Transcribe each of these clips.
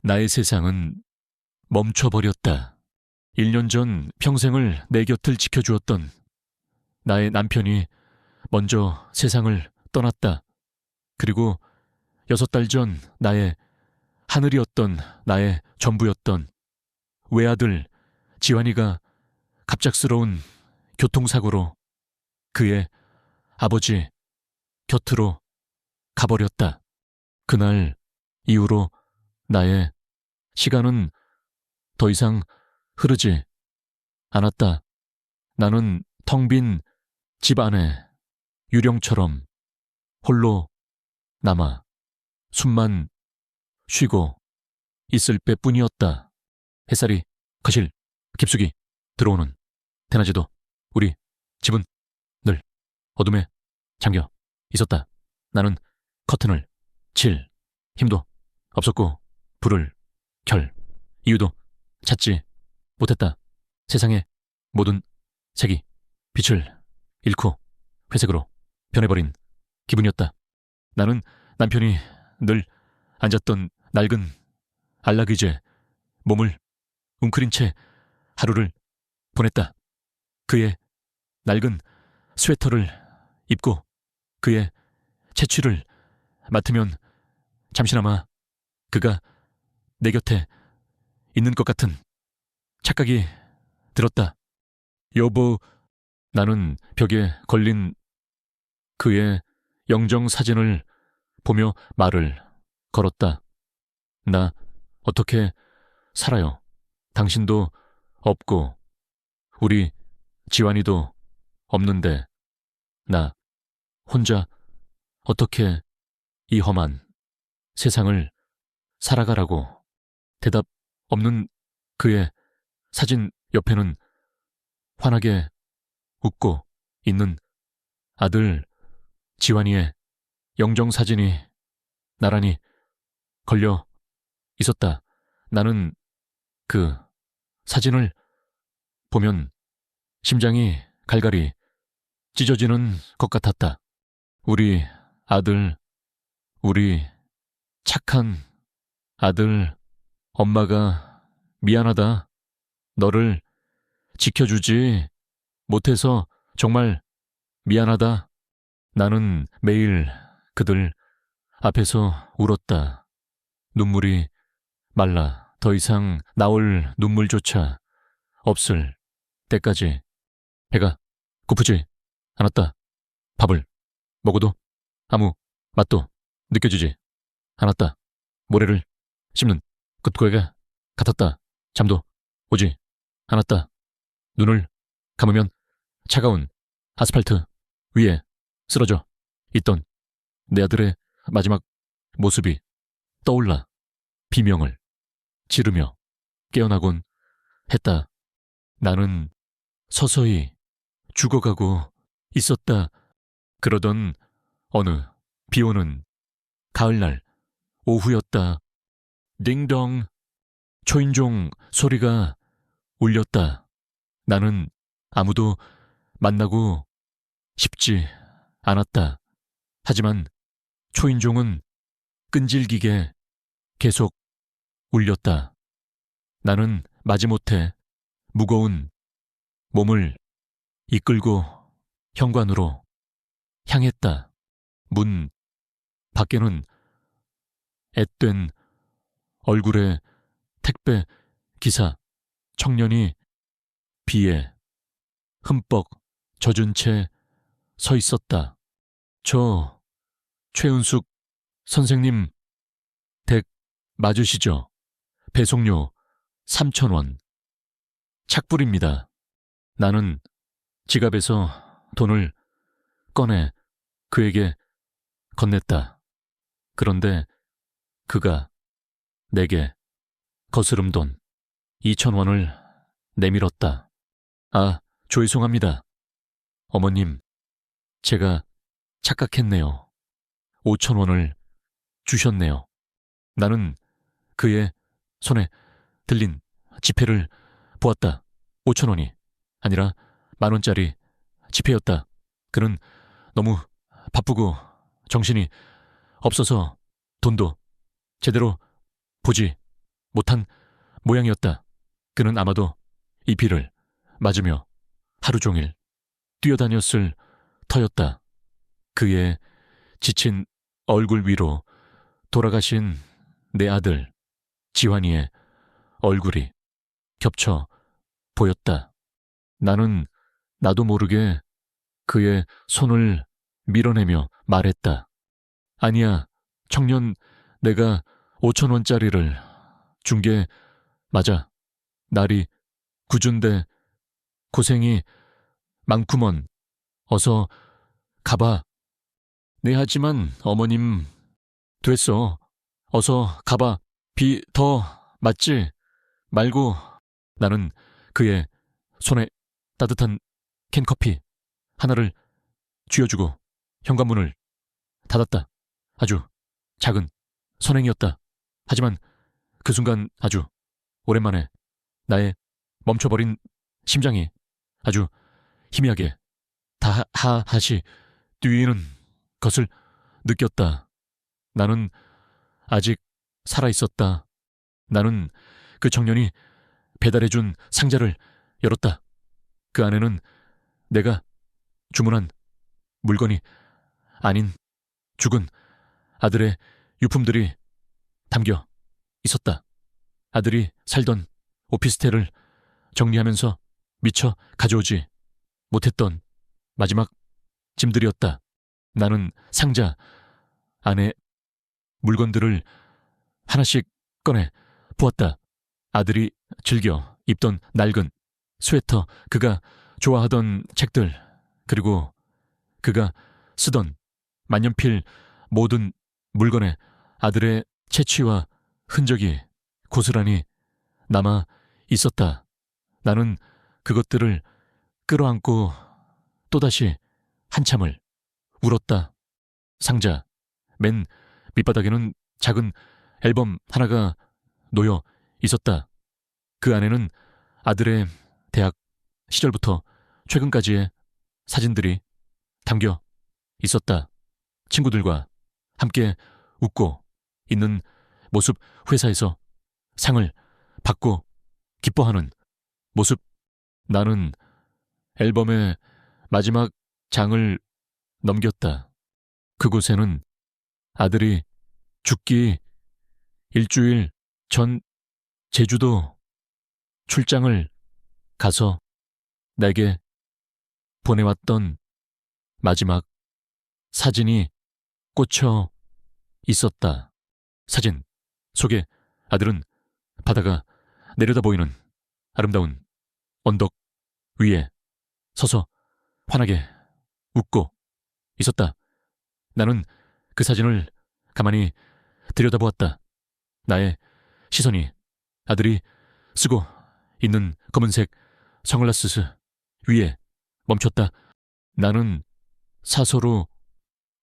나의 세상은 멈춰버렸다. 1년 전 평생을 내 곁을 지켜주었던 나의 남편이 먼저 세상을 떠났다. 그리고 6달 전 나의 하늘이었던 나의 전부였던 외아들 지환이가 갑작스러운 교통사고로 그의 아버지 곁으로 가버렸다. 그날 이후로 나의 시간은 더 이상 흐르지 않았다. 나는 텅 빈 집 안에 유령처럼 홀로 남아 숨만 쉬고 있을 때뿐이었다. 햇살이 거실 깊숙이 들어오는 대낮에도 우리 집은 늘 어둠에 잠겨 있었다. 나는 커튼을 칠 힘도 없었고 불을 켤 이유도 찾지 못했다. 세상의 모든 색이 빛을 잃고 회색으로 변해버린 기분이었다. 나는 남편이 늘 앉았던 낡은 안락의자에 몸을 웅크린 채 하루를 보냈다. 그의 낡은 스웨터를 입고 그의 채취를 맡으면 잠시나마 그가 내 곁에 있는 것 같은 착각이 들었다. 여보, 나는 벽에 걸린 그의 영정 사진을 보며 말을 걸었다. 나 어떻게 살아요? 당신도 없고 우리 지환이도 없는데 나 혼자 어떻게 이 험한 세상을 살아가라고. 대답 없는 그의 사진 옆에는 환하게 웃고 있는 아들 지환이의 영정사진이 나란히 걸려 있었다. 나는 그 사진을 보면 심장이 갈갈이 찢어지는 것 같았다. 우리 아들, 우리 착한 아들, 엄마가 미안하다. 너를 지켜주지 못해서 정말 미안하다. 나는 매일 그들 앞에서 울었다. 눈물이 말라 더 이상 나올 눈물조차 없을 때까지. 배가 고프지 않았다. 밥을 먹어도 아무 맛도 느껴지지 않았다. 모래를 씹는 굿고개가 같았다. 잠도 오지 않았다. 눈을 감으면 차가운 아스팔트 위에 쓰러져 있던 내 아들의 마지막 모습이 떠올라 비명을 지르며 깨어나곤 했다. 나는 서서히 죽어가고 있었다. 그러던 어느 비오는 가을날 오후였다. 딩동 초인종 소리가 울렸다. 나는 아무도 만나고 싶지 않았다. 하지만 초인종은 끈질기게 계속 울렸다. 나는 마지못해 무거운 몸을 이끌고 현관으로 향했다. 문 밖에는 앳된 얼굴의 택배 기사 청년이 비에 흠뻑 젖은 채 서 있었다. 저 최은숙 선생님 댁 맞으시죠? 배송료 3,000원. 착불입니다. 나는 지갑에서 돈을 꺼내 그에게 건넸다. 그런데 그가 내게 거스름 돈 2,000원을 내밀었다. 아, 죄송합니다. 어머님, 제가 착각했네요. 5,000원을 주셨네요. 나는 그의 손에 들린 지폐를 보았다. 5,000원이 아니라 10,000원짜리 지폐였다. 그는 너무 바쁘고 정신이 없어서 돈도 제대로 보지 못한 모양이었다. 그는 아마도 이 비를 맞으며 하루 종일 뛰어다녔을 터였다. 그의 지친 얼굴 위로 돌아가신 내 아들 지환이의 얼굴이 겹쳐 보였다. 나는 나도 모르게 그의 손을 밀어내며 말했다. 아니야, 청년, 내가 5,000원짜리를 준 게 맞아. 날이 궂은데 고생이 많구먼. 어서 가봐. 네, 하지만 어머님, 됐어. 어서 가봐. 비 더 맞지 말고. 나는 그의 손에 따뜻한 캔커피 하나를 쥐어주고 현관문을 닫았다. 아주 작은 선행이었다. 하지만 그 순간 아주 오랜만에 나의 멈춰버린 심장이 아주 희미하게 다하하시 뛰는 것을 느꼈다. 나는 아직 살아있었다. 나는 그 청년이 배달해준 상자를 열었다. 그 안에는 내가 주문한 물건이 아닌 죽은 아들의 유품들이 담겨 있었다. 아들이 살던 오피스텔을 정리하면서 미처 가져오지 못했던 마지막 짐들이었다. 나는 상자 안에 물건들을 하나씩 꺼내 보았다. 아들이 즐겨 입던 낡은 스웨터, 그가 좋아하던 책들, 그리고 그가 쓰던 만년필, 모든 물건에 아들의 채취와 흔적이 고스란히 남아 있었다. 나는 그것들을 끌어안고 또다시 한참을 울었다. 상자 맨 밑바닥에는 작은 앨범 하나가 놓여 있었다. 그 안에는 아들의 대학 시절부터 최근까지의 사진들이 담겨 있었다. 친구들과 함께 웃고 있는 모습, 회사에서 상을 받고 기뻐하는 모습. 나는 앨범의 마지막 장을 넘겼다. 그곳에는 아들이 죽기 일주일 전 제주도 출장을 가서 내게 보내왔던 마지막 사진이 꽂혀 있었다. 사진 속에 아들은 바다가 내려다 보이는 아름다운 언덕 위에 서서 환하게 웃고 있었다. 나는 그 사진을 가만히 들여다보았다. 나의 시선이 아들이 쓰고 있는 검은색 선글라스 위에 멈췄다. 나는 사서로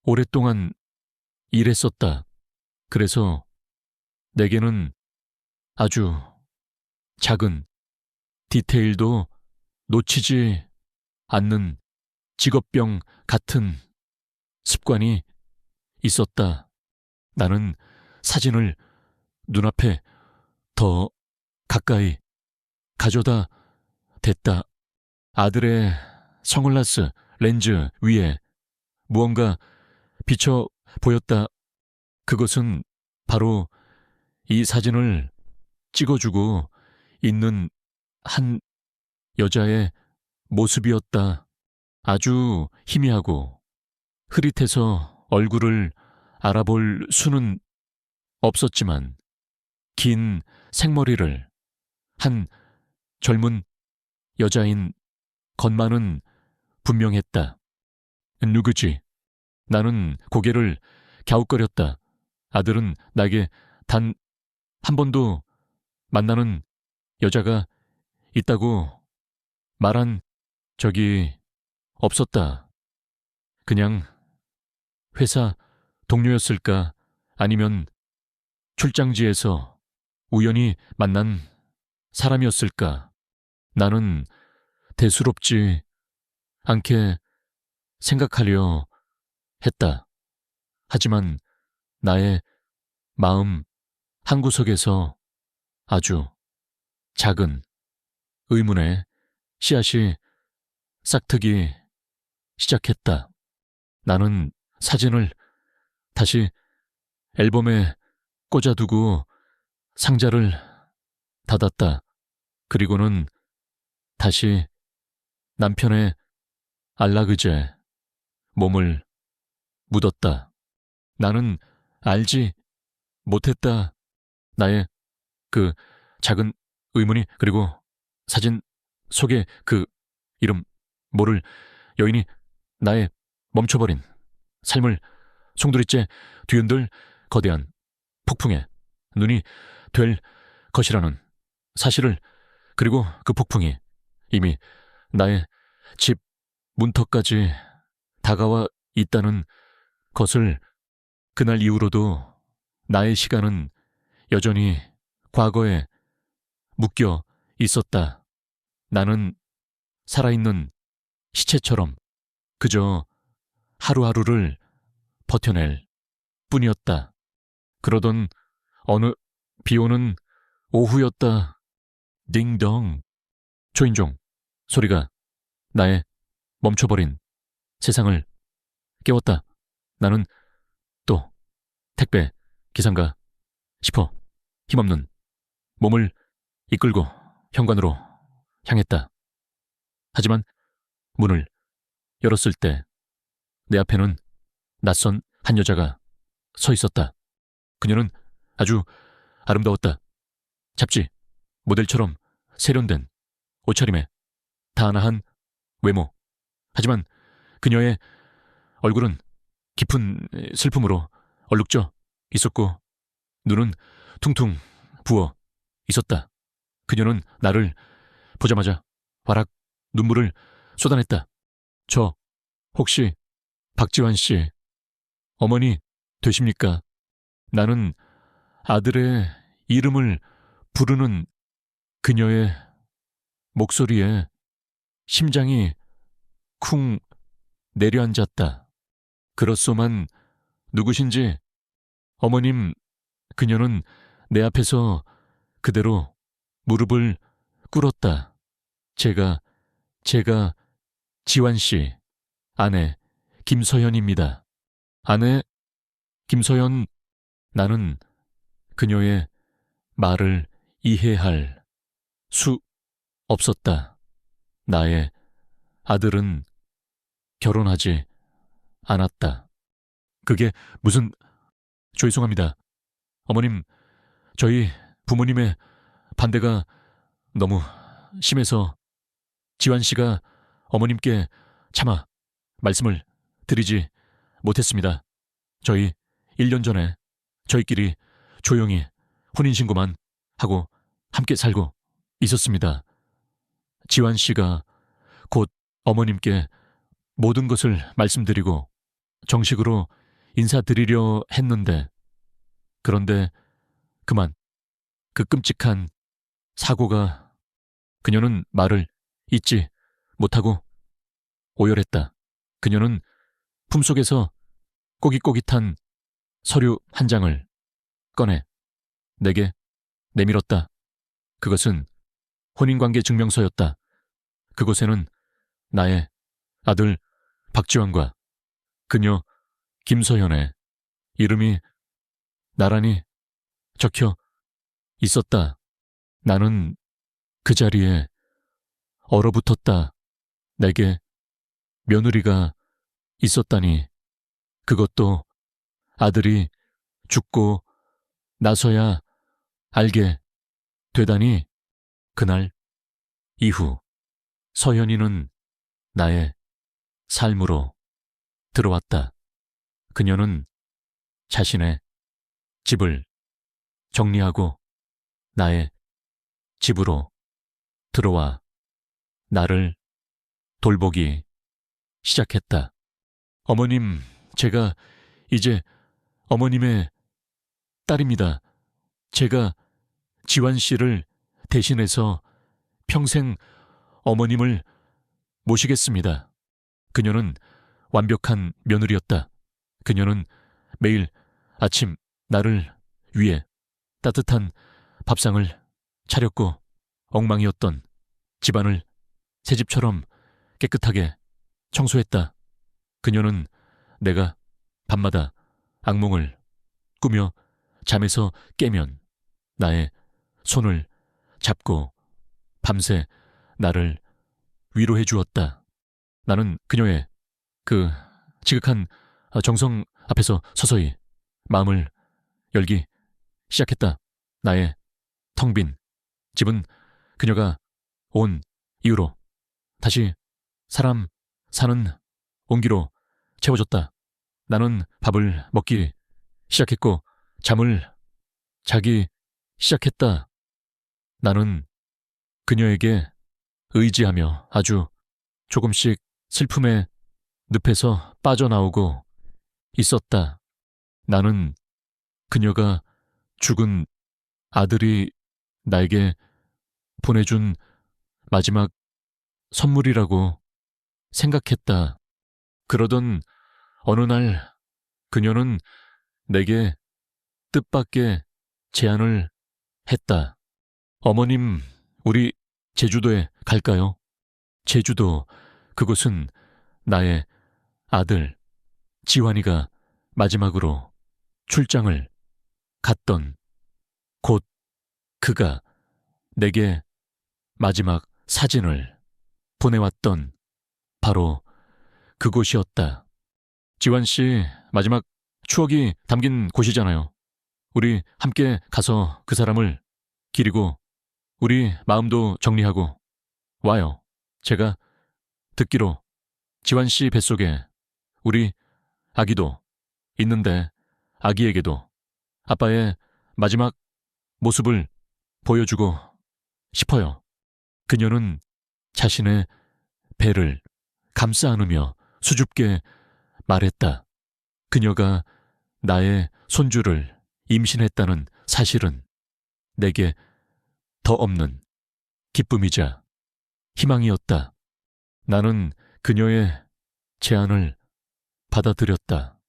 오랫동안 일했었다. 그래서 내게는 아주 작은 디테일도 놓치지 않는 직업병 같은 습관이 있었다. 나는 사진을 눈앞에 더 가까이 가져다 댔다. 아들의 선글라스 렌즈 위에 무언가 비쳐 보였다. 그것은 바로 이 사진을 찍어주고 있는 한 여자의 모습이었다. 아주 희미하고 흐릿해서 얼굴을 알아볼 수는 없었지만 긴 생머리를 한 젊은 여자인 것만은 분명했다. 누구지? 나는 고개를 갸웃거렸다. 아들은 나에게 단 한 번도 만나는 여자가 있다고 말한 적이 없었다. 그냥 회사 동료였을까? 아니면 출장지에서 우연히 만난 사람이었을까? 나는 대수롭지 않게 생각하려 했다. 하지만 나의 마음 한구석에서 아주 작은 의문의 씨앗이 싹트기 시작했다. 나는 사진을 다시 앨범에 꽂아두고 상자를 닫았다. 그리고는 다시 남편의 안락의자에 몸을 묻었다. 나는 알지 못했다. 나의 그 작은 의문이, 그리고 사진 속의 그 이름 모를 여인이 나의 멈춰버린 삶을 송두리째 뒤흔들 거대한 폭풍에 눈이 될 것이라는 사실을, 그리고 그 폭풍이 이미 나의 집 문턱까지 다가와 있다는 것을. 그날 이후로도 나의 시간은 여전히 과거에 묶여 있었다. 나는 살아있는 시체처럼 그저 하루하루를 버텨낼 뿐이었다. 그러던 어느 비오는 오후였다. 딩동. 초인종 소리가 나의 멈춰버린 세상을 깨웠다. 나는 또 택배 기사인가 싶어 힘없는 몸을 이끌고 현관으로 향했다. 하지만 문을 열었을 때 내 앞에는 낯선 한 여자가 서 있었다. 그녀는 아주 아름다웠다. 잡지 모델처럼 세련된 옷차림에 단아한 외모. 하지만 그녀의 얼굴은 깊은 슬픔으로 얼룩져 있었고 눈은 퉁퉁 부어 있었다. 그녀는 나를 보자마자 와락 눈물을 쏟아냈다. 저 혹시 박지환 씨 어머니 되십니까? 나는 아들의 이름을 부르는 그녀의 목소리에 심장이 쿵 내려앉았다. 그렇소만 누구신지 어머님. 그녀는 내 앞에서 그대로 무릎을 꿇었다. 제가 지환 씨 아내 김서연입니다. 아내 김서연. 나는 그녀의 말을 이해할 수 없었다. 나의 아들은 결혼하지 않았다. 그게 무슨... 죄송합니다. 어머님, 저희 부모님의 반대가 너무 심해서 지환 씨가 어머님께 차마 말씀을 드리지 못했습니다. 저희 1년 전에 저희끼리 조용히 혼인신고만 하고 함께 살고 있었습니다. 지환 씨가 곧 어머님께 모든 것을 말씀드리고 정식으로 인사드리려 했는데, 그런데 그만 그 끔찍한 사고가... 그녀는 말을 잇지 못하고 오열했다. 그녀는 품속에서 꼬깃꼬깃한 서류 한 장을 꺼내 내게 내밀었다. 그것은 혼인관계 증명서였다. 그곳에는 나의 아들 박지환과 그녀 김서연의 이름이 나란히 적혀 있었다. 나는 그 자리에 얼어붙었다. 내게 며느리가 있었다니. 그것도 아들이 죽고 나서야 알게 되다니. 그날 이후 서연이는 나의 삶으로 들어왔다. 그녀는 자신의 집을 정리하고 나의 집으로 들어와 나를 돌보기 시작했다. 어머님, 제가 이제 어머님의 딸입니다. 제가 지환 씨를 대신해서 평생 어머님을 모시겠습니다. 그녀는 완벽한 며느리였다. 그녀는 매일 아침 나를 위해 따뜻한 밥상을 차렸고 엉망이었던 집안을 새 집처럼 깨끗하게 청소했다. 그녀는 내가 밤마다 악몽을 꾸며 잠에서 깨면 나의 손을 잡고 밤새 나를 위로해 주었다. 나는 그녀의 그 지극한 정성 앞에서 서서히 마음을 열기 시작했다. 나의 텅 빈 집은 그녀가 온 이후로 다시 사람 사는 온기로 채워졌다. 나는 밥을 먹기 시작했고 잠을 자기 시작했다. 나는 그녀에게 의지하며 아주 조금씩 슬픔의 늪에서 빠져나오고 있었다. 나는 그녀가 죽은 아들이 나에게 보내준 마지막 선물이라고 생각했다. 그러던 어느 날 그녀는 내게 뜻밖의 제안을 했다. 어머님, 우리 제주도에 갈까요? 제주도, 그곳은 나의 아들 지환이가 마지막으로 출장을 갔던 곳, 그가 내게 마지막 사진을 보내왔던 바로 그곳이었다. 지환 씨 마지막 추억이 담긴 곳이잖아요. 우리 함께 가서 그 사람을 기리고 우리 마음도 정리하고 와요. 제가 듣기로 지환 씨 뱃속에 우리 아기도 있는데 아기에게도 아빠의 마지막 모습을 보여주고 싶어요. 그녀는 자신의 배를 감싸 안으며 수줍게 말했다. 그녀가 나의 손주를 임신했다는 사실은 내게 더 없는 기쁨이자 희망이었다. 나는 그녀의 제안을 받아들였다.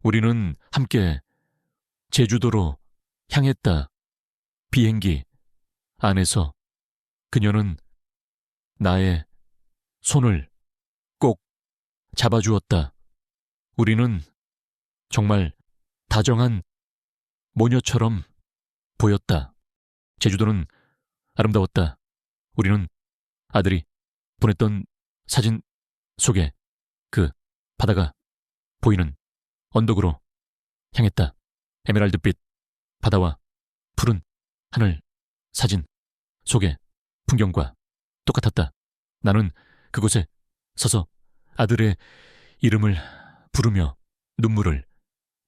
우리는 함께 제주도로 향했다. 비행기 안에서 그녀는 나의 손을 꼭 잡아주었다. 우리는 정말 다정한 모녀처럼 보였다. 제주도는 아름다웠다. 우리는 아들이 보냈던 사진 속에 그 바다가 보이는 언덕으로 향했다. 에메랄드빛 바다와 푸른 하늘 사진 속의 풍경과 똑같았다. 나는 그곳에 서서 아들의 이름을 부르며 눈물을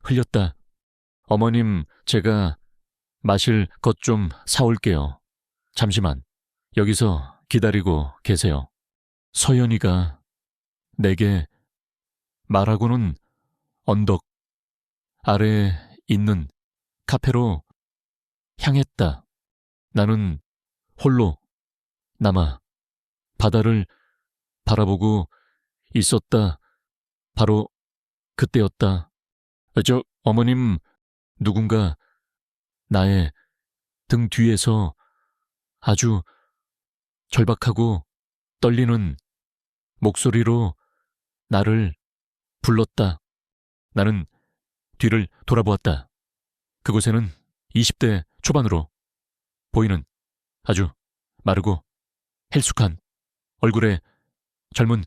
흘렸다. 어머님, 제가 마실 것 좀 사올게요. 잠시만 여기서 기다리고 계세요. 서연이가 내게 말하고는 언덕 아래에 있는 카페로 향했다. 나는 홀로 남아 바다를 바라보고 있었다. 바로 그때였다. 어머님, 누군가 나의 등 뒤에서 아주 절박하고 떨리는 목소리로 나를 불렀다. 나는 뒤를 돌아보았다. 그곳에는 20대 초반으로 보이는 아주 마르고 헬쑥한 얼굴의 젊은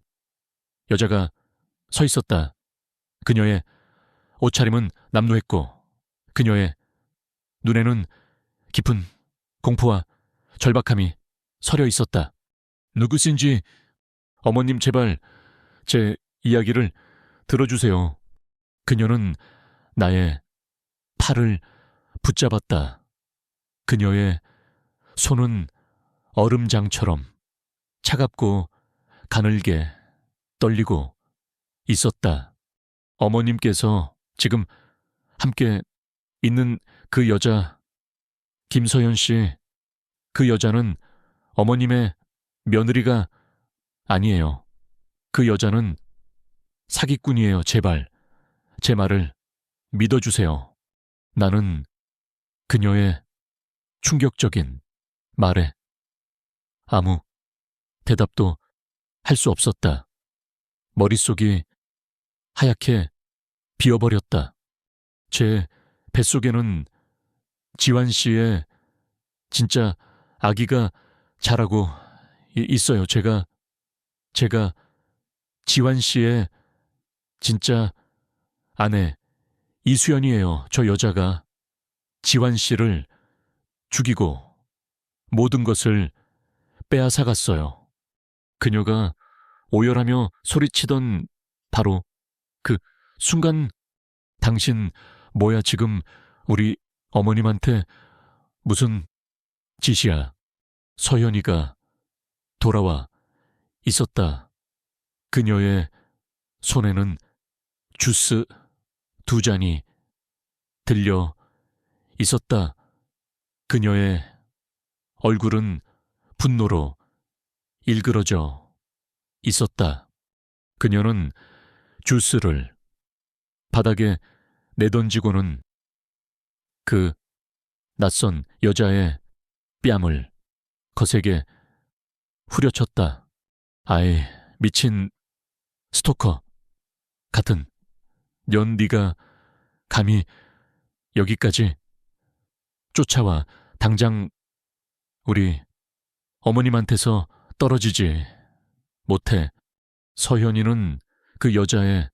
여자가 서 있었다. 그녀의 옷차림은 남루했고 그녀의 눈에는 깊은 공포와 절박함이 서려 있었다. 누구신지 어머님 제발 제 이야기를 들어주세요. 그녀는 나의 팔을 붙잡았다. 그녀의 손은 얼음장처럼 차갑고 가늘게 떨리고 있었다. 어머님께서 지금 함께 있는 그 여자, 김서연 씨, 그 여자는 어머님의 며느리가 아니에요. 그 여자는 사기꾼이에요. 제발 제 말을 믿어주세요. 나는 그녀의 충격적인 말해. 아무 대답도 할 수 없었다. 머릿속이 하얗게 비어버렸다. 제 뱃속에는 지환 씨의 진짜 아기가 자라고 있어요. 제가 지환 씨의 진짜 아내 이수연이에요. 저 여자가 지환 씨를 죽이고 모든 것을 빼앗아갔어요. 그녀가 오열하며 소리치던 바로 그 순간 당신 뭐야 지금 우리 어머님한테 무슨 짓이야. 서연이가 돌아와 있었다. 그녀의 손에는 주스 2잔이 들려 있었다. 그녀의 얼굴은 분노로 일그러져 있었다. 그녀는 주스를 바닥에 내던지고는 그 낯선 여자의 뺨을 거세게 후려쳤다. 아이, 미친 스토커 같은 년 네가 감히 여기까지 쫓아와 당장 우리 어머님한테서 떨어지지 못해. 서현이는 그 여자의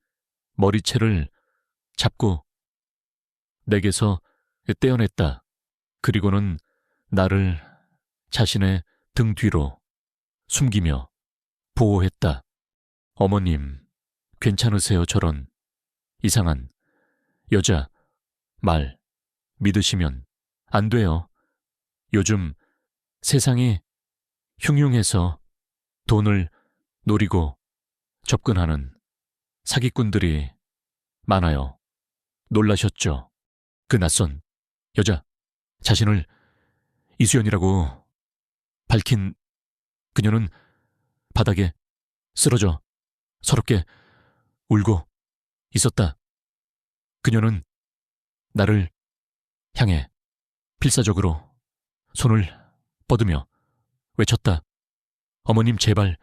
머리채를 잡고 내게서 떼어냈다. 그리고는 나를 자신의 등 뒤로 숨기며 보호했다. 어머님, 괜찮으세요? 저런 이상한 여자 말 믿으시면 안 돼요. 요즘 세상이 흉흉해서 돈을 노리고 접근하는 사기꾼들이 많아요. 놀라셨죠? 그 낯선 여자 자신을 이수연이라고 밝힌 그녀는 바닥에 쓰러져 서럽게 울고 있었다. 그녀는 나를 향해 필사적으로 손을 뻗으며 외쳤다. 어머님 제발,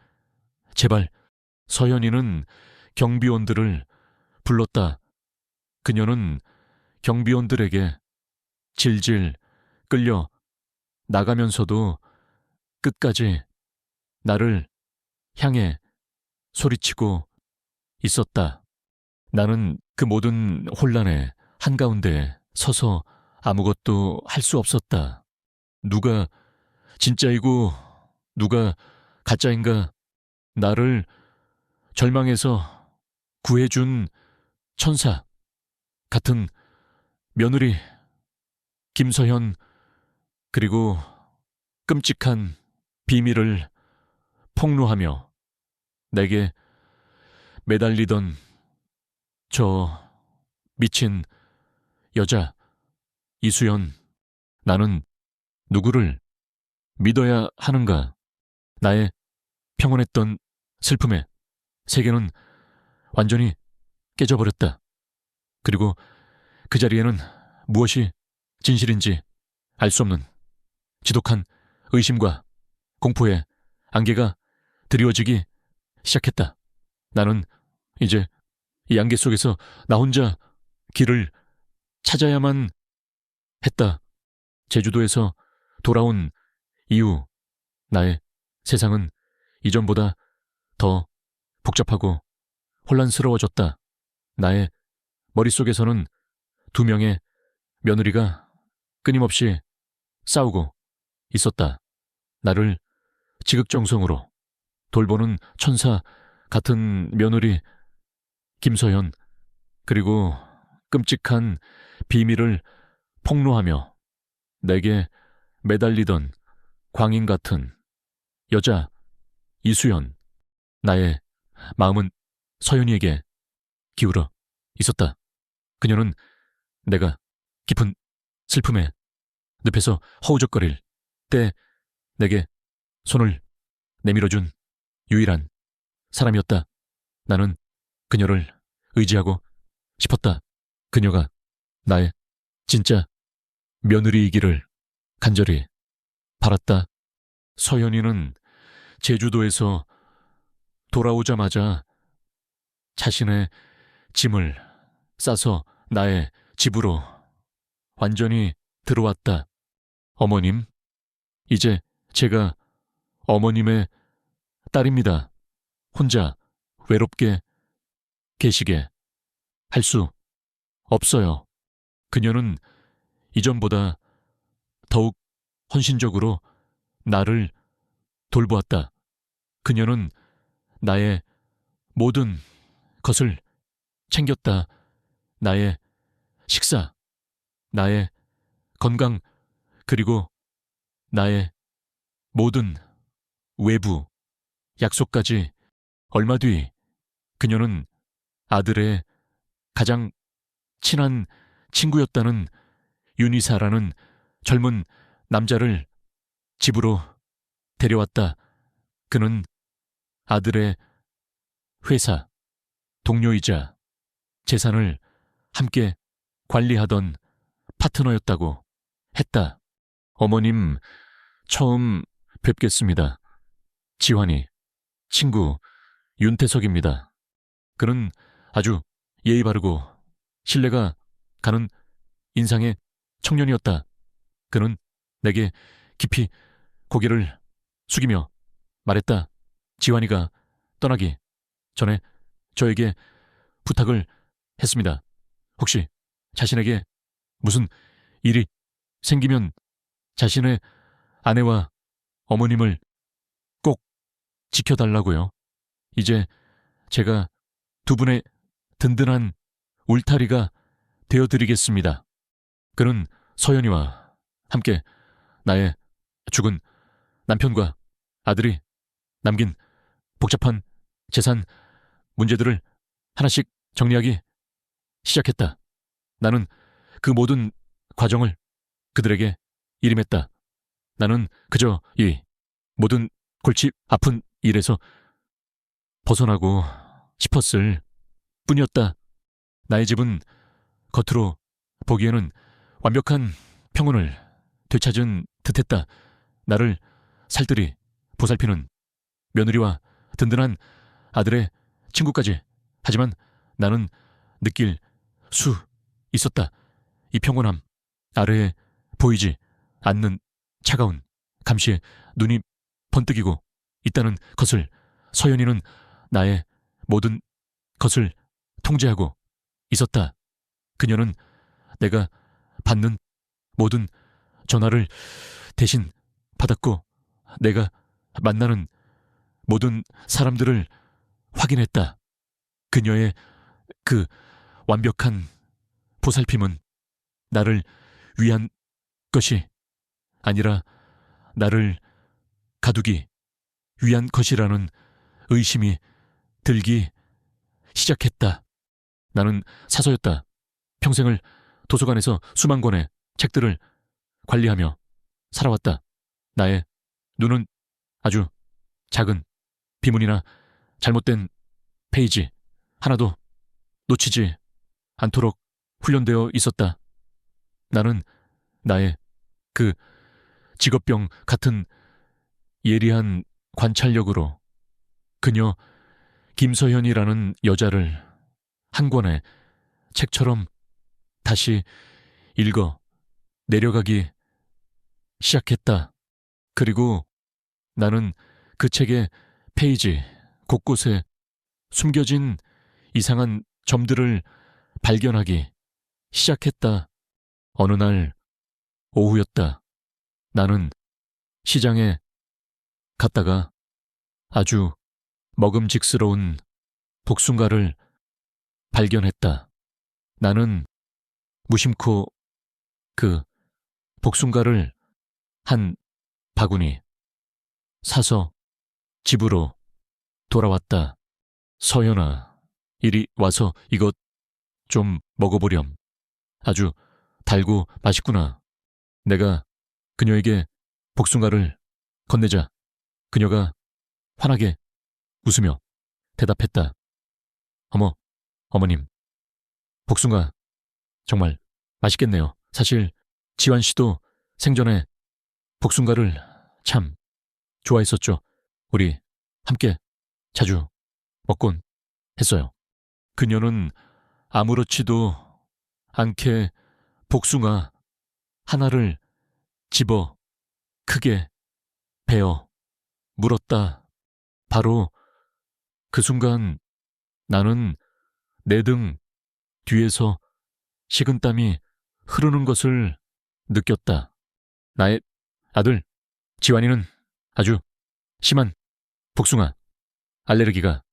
제발. 서연이는 경비원들을 불렀다. 그녀는 경비원들에게 질질 끌려 나가면서도 끝까지 나를 향해 소리치고 있었다. 나는 그 모든 혼란의 한가운데 서서 아무것도 할 수 없었다. 누가 진짜이고 누가 가짜인가. 나를 절망에서 구해준 천사 같은 며느리 김서현, 그리고 끔찍한 비밀을 폭로하며 내게 매달리던 저 미친 여자 이수연. 나는 누구를 믿어야 하는가. 나의 평온했던 슬픔의 세계는 완전히 깨져버렸다. 그리고 그 자리에는 무엇이 진실인지 알 수 없는 지독한 의심과 공포의 안개가 드리워지기 시작했다. 나는 이제 이 안개 속에서 나 혼자 길을 찾아야만 했다. 제주도에서 돌아온 이후 나의 세상은 이전보다 더 복잡하고 혼란스러워졌다. 나의 머릿속에서는 2명의 며느리가 끊임없이 싸우고 있었다. 나를 지극정성으로 돌보는 천사 같은 며느리 김서연, 그리고 끔찍한 비밀을 폭로하며 내게 매달리던 광인 같은 여자 이수연. 나의 마음은 서연이에게 기울어 있었다. 그녀는 내가 깊은 슬픔에 늪에서 허우적거릴 때 내게 손을 내밀어준 유일한 사람이었다. 나는 그녀를 의지하고 싶었다. 그녀가 나의 진짜 며느리이기를 간절히 바랐다. 서연이는 제주도에서 돌아오자마자 자신의 짐을 싸서 나의 집으로 완전히 들어왔다. 어머님, 이제 제가 어머님의 딸입니다. 혼자 외롭게 계시게 할 수 없어요. 그녀는 이전보다 더욱 헌신적으로 나를 돌보았다. 그녀는 나의 모든 것을 챙겼다. 나의 식사, 나의 건강, 그리고 나의 모든 외부 약속까지. 얼마 뒤 그녀는 아들의 가장 친한 친구였다는 윤희사라는 젊은 남자를 집으로 데려왔다. 그는 아들의 회사 동료이자 재산을 함께 관리하던 파트너였다고 했다. 어머님, 처음 뵙겠습니다. 지환이, 친구 윤태석입니다. 그는 아주 예의 바르고 신뢰가 가는 인상의 청년이었다. 그는 내게 깊이 고개를 숙이며 말했다. 지환이가 떠나기 전에 저에게 부탁을 했습니다. 혹시 자신에게 무슨 일이 생기면 자신의 아내와 어머님을 꼭 지켜달라고요. 이제 제가 두 분의 든든한 울타리가 되어드리겠습니다. 그는 서연이와 함께 나의 죽은 남편과 아들이 남긴 복잡한 재산 문제들을 하나씩 정리하기 시작했다. 나는 그 모든 과정을 그들에게 일임했다. 나는 그저 이 모든 골치 아픈 일에서 벗어나고 싶었을 뿐이었다. 나의 집은 겉으로 보기에는 완벽한 평온을 되찾은 듯했다. 나를 살뜰히 보살피는 며느리와 든든한 아들의 친구까지. 하지만 나는 느낄 수 있었다. 이 평온함 아래에 보이지 않는 차가운 감시에 눈이 번뜩이고 있다는 것을. 서연이는 나의 모든 것을 통제하고 있었다. 그녀는 내가 받는 모든 전화를 대신 받았고 내가 만나는 모든 사람들을 확인했다. 그녀의 그 완벽한 보살핌은 나를 위한 것이 아니라 나를 가두기 위한 것이라는 의심이 들기 시작했다. 나는 사서였다. 평생을 도서관에서 수만 권의 책들을 관리하며 살아왔다. 나의 눈은 아주 작은 비문이나 잘못된 페이지 하나도 놓치지 않도록 훈련되어 있었다. 나는 나의 그 직업병 같은 예리한 관찰력으로 그녀 김서현이라는 여자를 한 권의 책처럼 다시 읽어 내려가기 시작했다. 그리고 나는 그 책의 페이지 곳곳에 숨겨진 이상한 점들을 발견하기 시작했다. 어느 날 오후였다. 나는 시장에 갔다가 아주 먹음직스러운 복숭아를 발견했다. 나는 무심코 그 복숭아를 한 바구니 사서 집으로 돌아왔다. 서연아, 이리 와서 이것 좀 먹어보렴. 아주 달고 맛있구나. 내가 그녀에게 복숭아를 건네자 그녀가 환하게 웃으며 대답했다. 어머님, 복숭아 정말 맛있겠네요. 사실 지환 씨도 생전에 복숭아를 참 좋아했었죠. 우리 함께 자주 먹곤 했어요. 그녀는 아무렇지도 않게 복숭아 하나를 집어 크게 베어 물었다. 바로 그 순간 나는 내 등 뒤에서 식은땀이 흐르는 것을 느꼈다. 나의 아들 지환이는 아주 심한 복숭아 알레르기가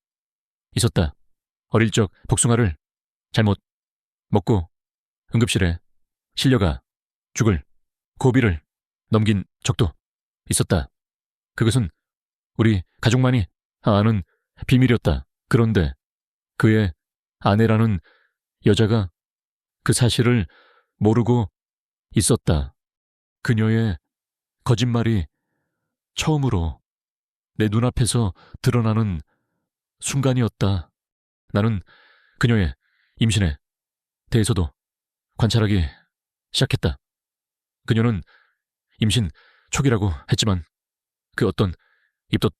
있었다. 어릴 적 복숭아를 잘못 먹고 응급실에 실려가 죽을 고비를 넘긴 적도 있었다. 그것은 우리 가족만이 아는 비밀이었다. 그런데 그의 아내라는 여자가 그 사실을 모르고 있었다. 그녀의 거짓말이 처음으로 내 눈앞에서 드러나는 순간이었다. 나는 그녀의 임신에 대해서도 관찰하기 시작했다. 그녀는 임신 초기라고 했지만 그 어떤 입덧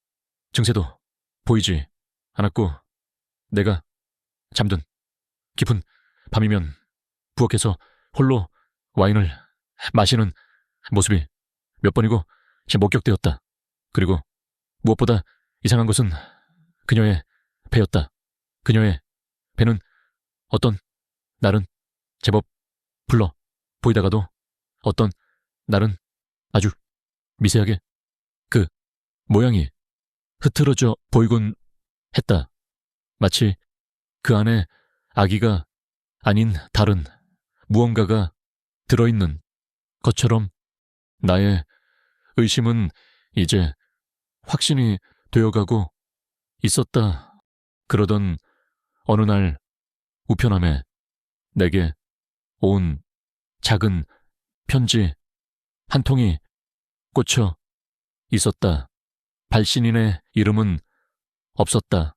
증세도 보이지 않았고 내가 잠든 깊은 밤이면 부엌에서 홀로 와인을 마시는 모습이 몇 번이고 목격되었다. 그리고 무엇보다 이상한 것은 그녀의 배였다. 그녀의 배는 어떤 날은 제법 불러 보이다가도 어떤 날은 아주 미세하게 그 모양이 흐트러져 보이곤 했다. 마치 그 안에 아기가 아닌 다른 무언가가 들어있는 것처럼 나의 의심은 이제 확신이 되어가고 있었다. 그러던 어느 날 우편함에 내게 온 작은 편지 한 통이 꽂혀 있었다. 발신인의 이름은 없었다.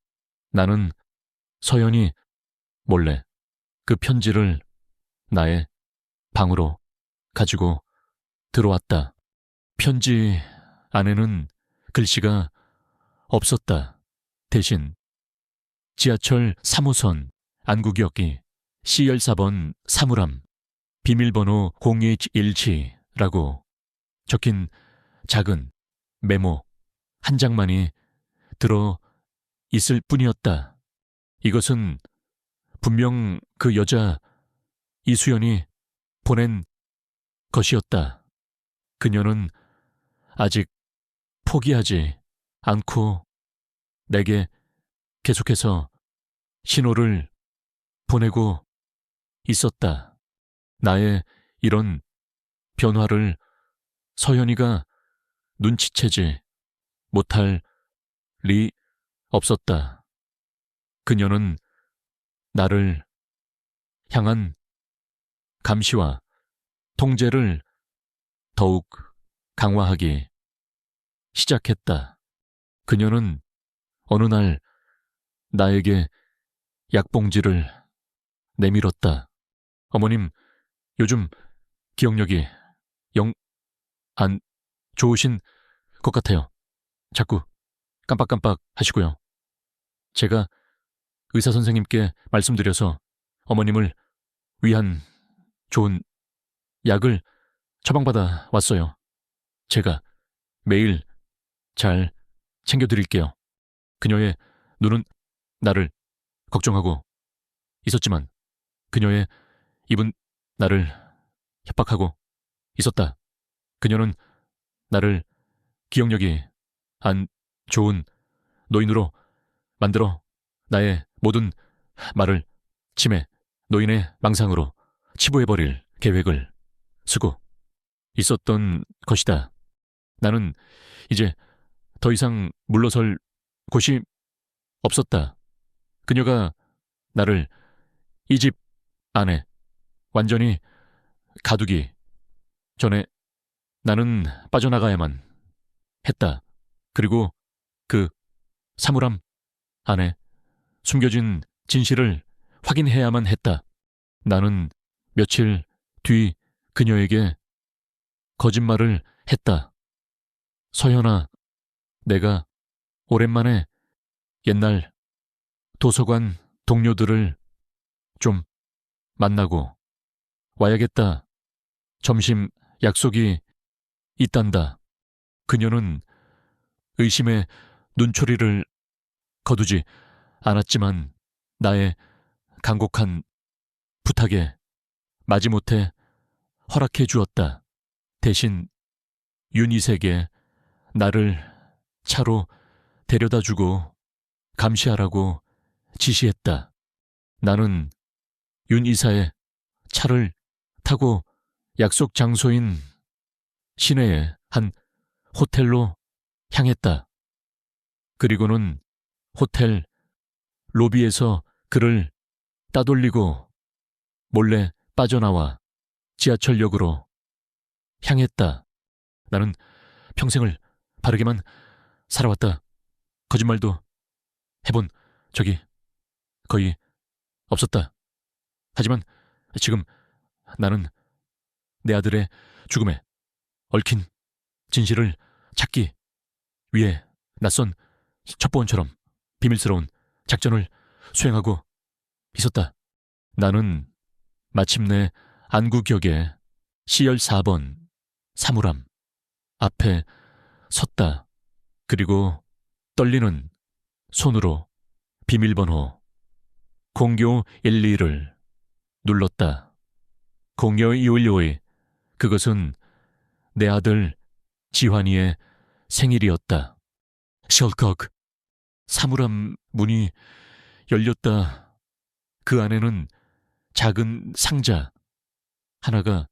나는 서연이 몰래 그 편지를 나의 방으로 가지고 들어왔다. 편지 안에는 글씨가 없었다. 대신 지하철 3호선 안국역이 C14번 사물함 비밀번호 0217라고 적힌 작은 메모 한 장만이 들어 있을 뿐이었다. 이것은 분명 그 여자 이수연이 보낸 것이었다. 그녀는 아직 포기하지 않고 내게 계속해서 신호를 보내고 있었다. 나의 이런 변화를 서연이가 눈치채지 못할 리 없었다. 그녀는 나를 향한 감시와 통제를 더욱 강화하기 시작했다. 그녀는 어느 날 나에게 약봉지를 내밀었다. 어머님, 요즘 기억력이 영 안 좋으신 것 같아요. 자꾸 깜빡깜빡 하시고요. 제가 의사 선생님께 말씀드려서 어머님을 위한 좋은 약을 처방받아 왔어요. 제가 매일 잘 챙겨드릴게요. 그녀의 눈은 나를 걱정하고 있었지만 그녀의 입은 나를 협박하고 있었다. 그녀는 나를 기억력이 안 좋은 노인으로 만들어 나의 모든 말을 치매, 노인의 망상으로 치부해버릴 계획을 쓰고 있었던 것이다. 나는 이제 더 이상 물러설 곳이 없었다. 그녀가 나를 이 집 안에 완전히 가두기 전에 나는 빠져나가야만 했다. 그리고 그 사물함 안에 숨겨진 진실을 확인해야만 했다. 나는 며칠 뒤 그녀에게 거짓말을 했다. 서현아, 내가 오랜만에 옛날 도서관 동료들을 좀 만나고 와야겠다. 점심 약속이 있단다. 그녀는 의심의 눈초리를 거두지 않았지만 나의 간곡한 부탁에 마지못해 허락해 주었다. 대신 윤희색에 나를 차로 데려다 주고 감시하라고 지시했다. 나는 윤 이사의 차를 타고 약속 장소인 시내의 한 호텔로 향했다. 그리고는 호텔 로비에서 그를 따돌리고 몰래 빠져나와 지하철역으로 향했다. 나는 평생을 바르게만 살아왔다. 거짓말도 해본 적이 거의 없었다. 하지만 지금 나는 내 아들의 죽음에 얽힌 진실을 찾기 위해 낯선 첩보원처럼 비밀스러운 작전을 수행하고 있었다. 나는 마침내 안구역의 C열 4번 사물함 앞에 섰다. 그리고 떨리는 손으로 비밀번호 0912를 눌렀다. 0212, 그것은 내 아들 지환이의 생일이었다. 셜컥, 사물함 문이 열렸다. 그 안에는 작은 상자 하나가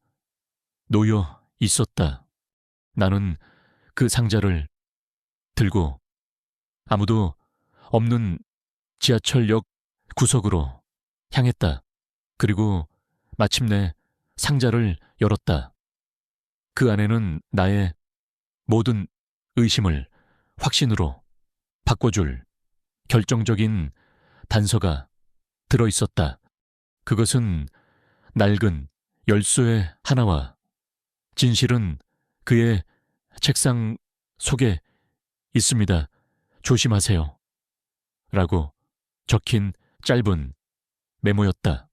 놓여 있었다. 나는 그 상자를 들고 아무도 없는 지하철역 구석으로 향했다. 그리고 마침내 상자를 열었다. 그 안에는 나의 모든 의심을 확신으로 바꿔줄 결정적인 단서가 들어있었다. 그것은 낡은 열쇠 하나와 진실은 그의 책상 속에 있습니다. 조심하세요. 라고 적힌 짧은 메모였다.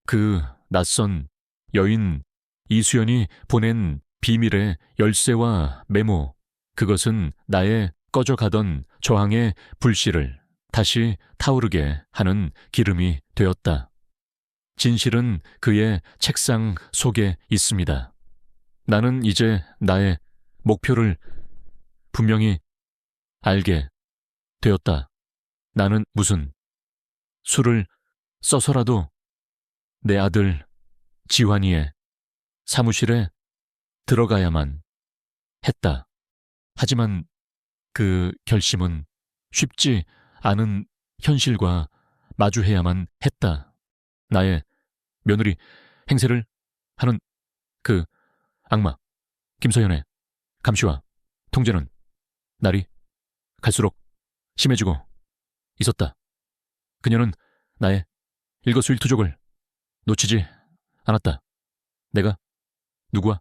그 낯선 여인 이수연이 보낸 비밀의 열쇠와 메모, 그것은 나의 꺼져가던 저항의 불씨를 다시 타오르게 하는 기름이 되었다. 진실은 그의 책상 속에 있습니다. 나는 이제 나의 목표를 분명히 알게 되었다. 나는 무슨 수를 써서라도 내 아들 지환이의 사무실에 들어가야만 했다. 하지만 그 결심은 쉽지 않은 현실과 마주해야만 했다. 나의 며느리 행세를 하는 그 악마 김서연의 감시와 통제는 날이 갈수록 심해지고 있었다. 그녀는 나의 일거수일투족을 놓치지 않았다. 내가 누구와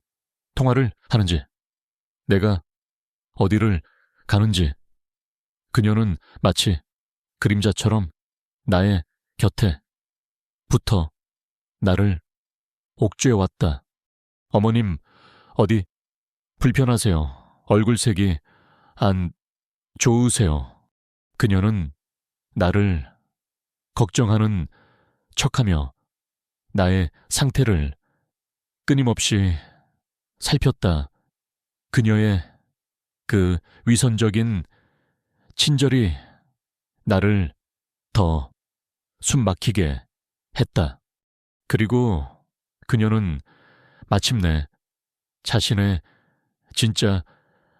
통화를 하는지, 내가 어디를 가는지, 그녀는 마치 그림자처럼 나의 곁에 붙어 나를 옥죄해왔다. 어머님, 어디 불편하세요? 얼굴색이 안 좋으세요? 그녀는 나를 걱정하는 척하며 나의 상태를 끊임없이 살폈다. 그녀의 그 위선적인 친절이 나를 더 숨막히게 했다. 그리고 그녀는 마침내 자신의 진짜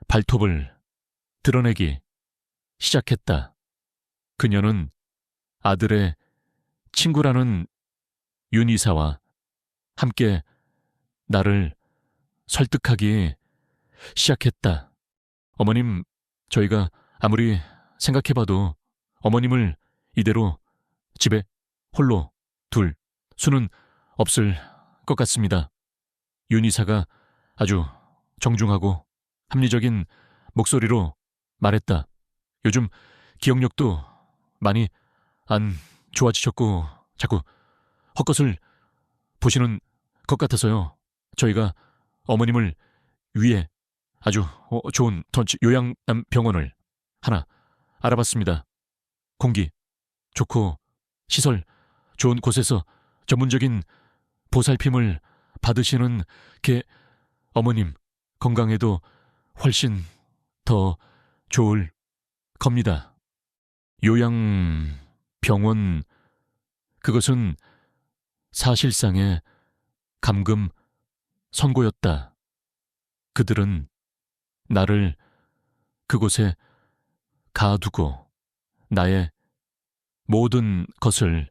발톱을 드러내기 시작했다. 그녀는 아들의 친구라는 윤 이사와 함께 나를 설득하기 시작했다. 어머님, 저희가 아무리 생각해봐도 어머님을 이대로 집에 홀로 둘 수는 없을 것 같습니다. 윤 이사가 아주 정중하고 합리적인 목소리로 말했다. 요즘 기억력도 많이 안 좋아지셨고 자꾸 헛것을 보시는 것 같아서요. 저희가 어머님을 위해 아주 좋은 요양병원을 하나 알아봤습니다. 공기 좋고 시설 좋은 곳에서 전문적인 보살핌을 받으시는 게 어머님 건강에도 훨씬 더 좋을 겁니다. 요양병원, 그것은 사실상의 감금 선고였다. 그들은 나를 그곳에 가두고 나의 모든 것을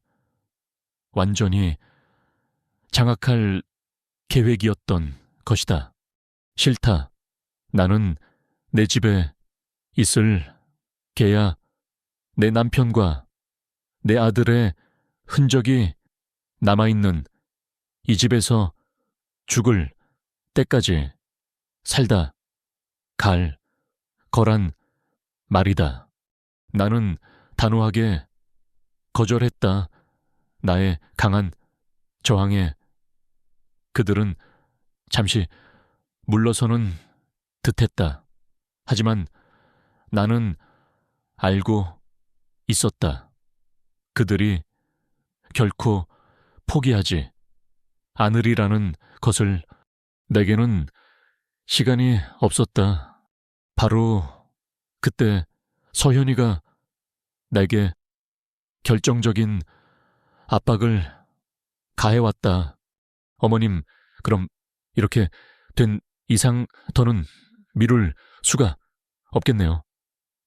완전히 장악할 계획이었던 것이다. 싫다. 나는 내 집에 있을 개야 내 남편과 내 아들의 흔적이 남아있는 이 집에서 죽을 때까지 살다 갈 거란 말이다. 나는 단호하게 거절했다. 나의 강한 저항에 그들은 잠시 물러서는 듯했다. 하지만 나는 알고 있었다. 그들이 결코 포기하지 않으리라는 것을. 내게는 시간이 없었다. 바로 그때 서현이가 내게 결정적인 압박을 가해왔다. 어머님, 그럼 이렇게 된 이상 더는 미룰 수가 없겠네요.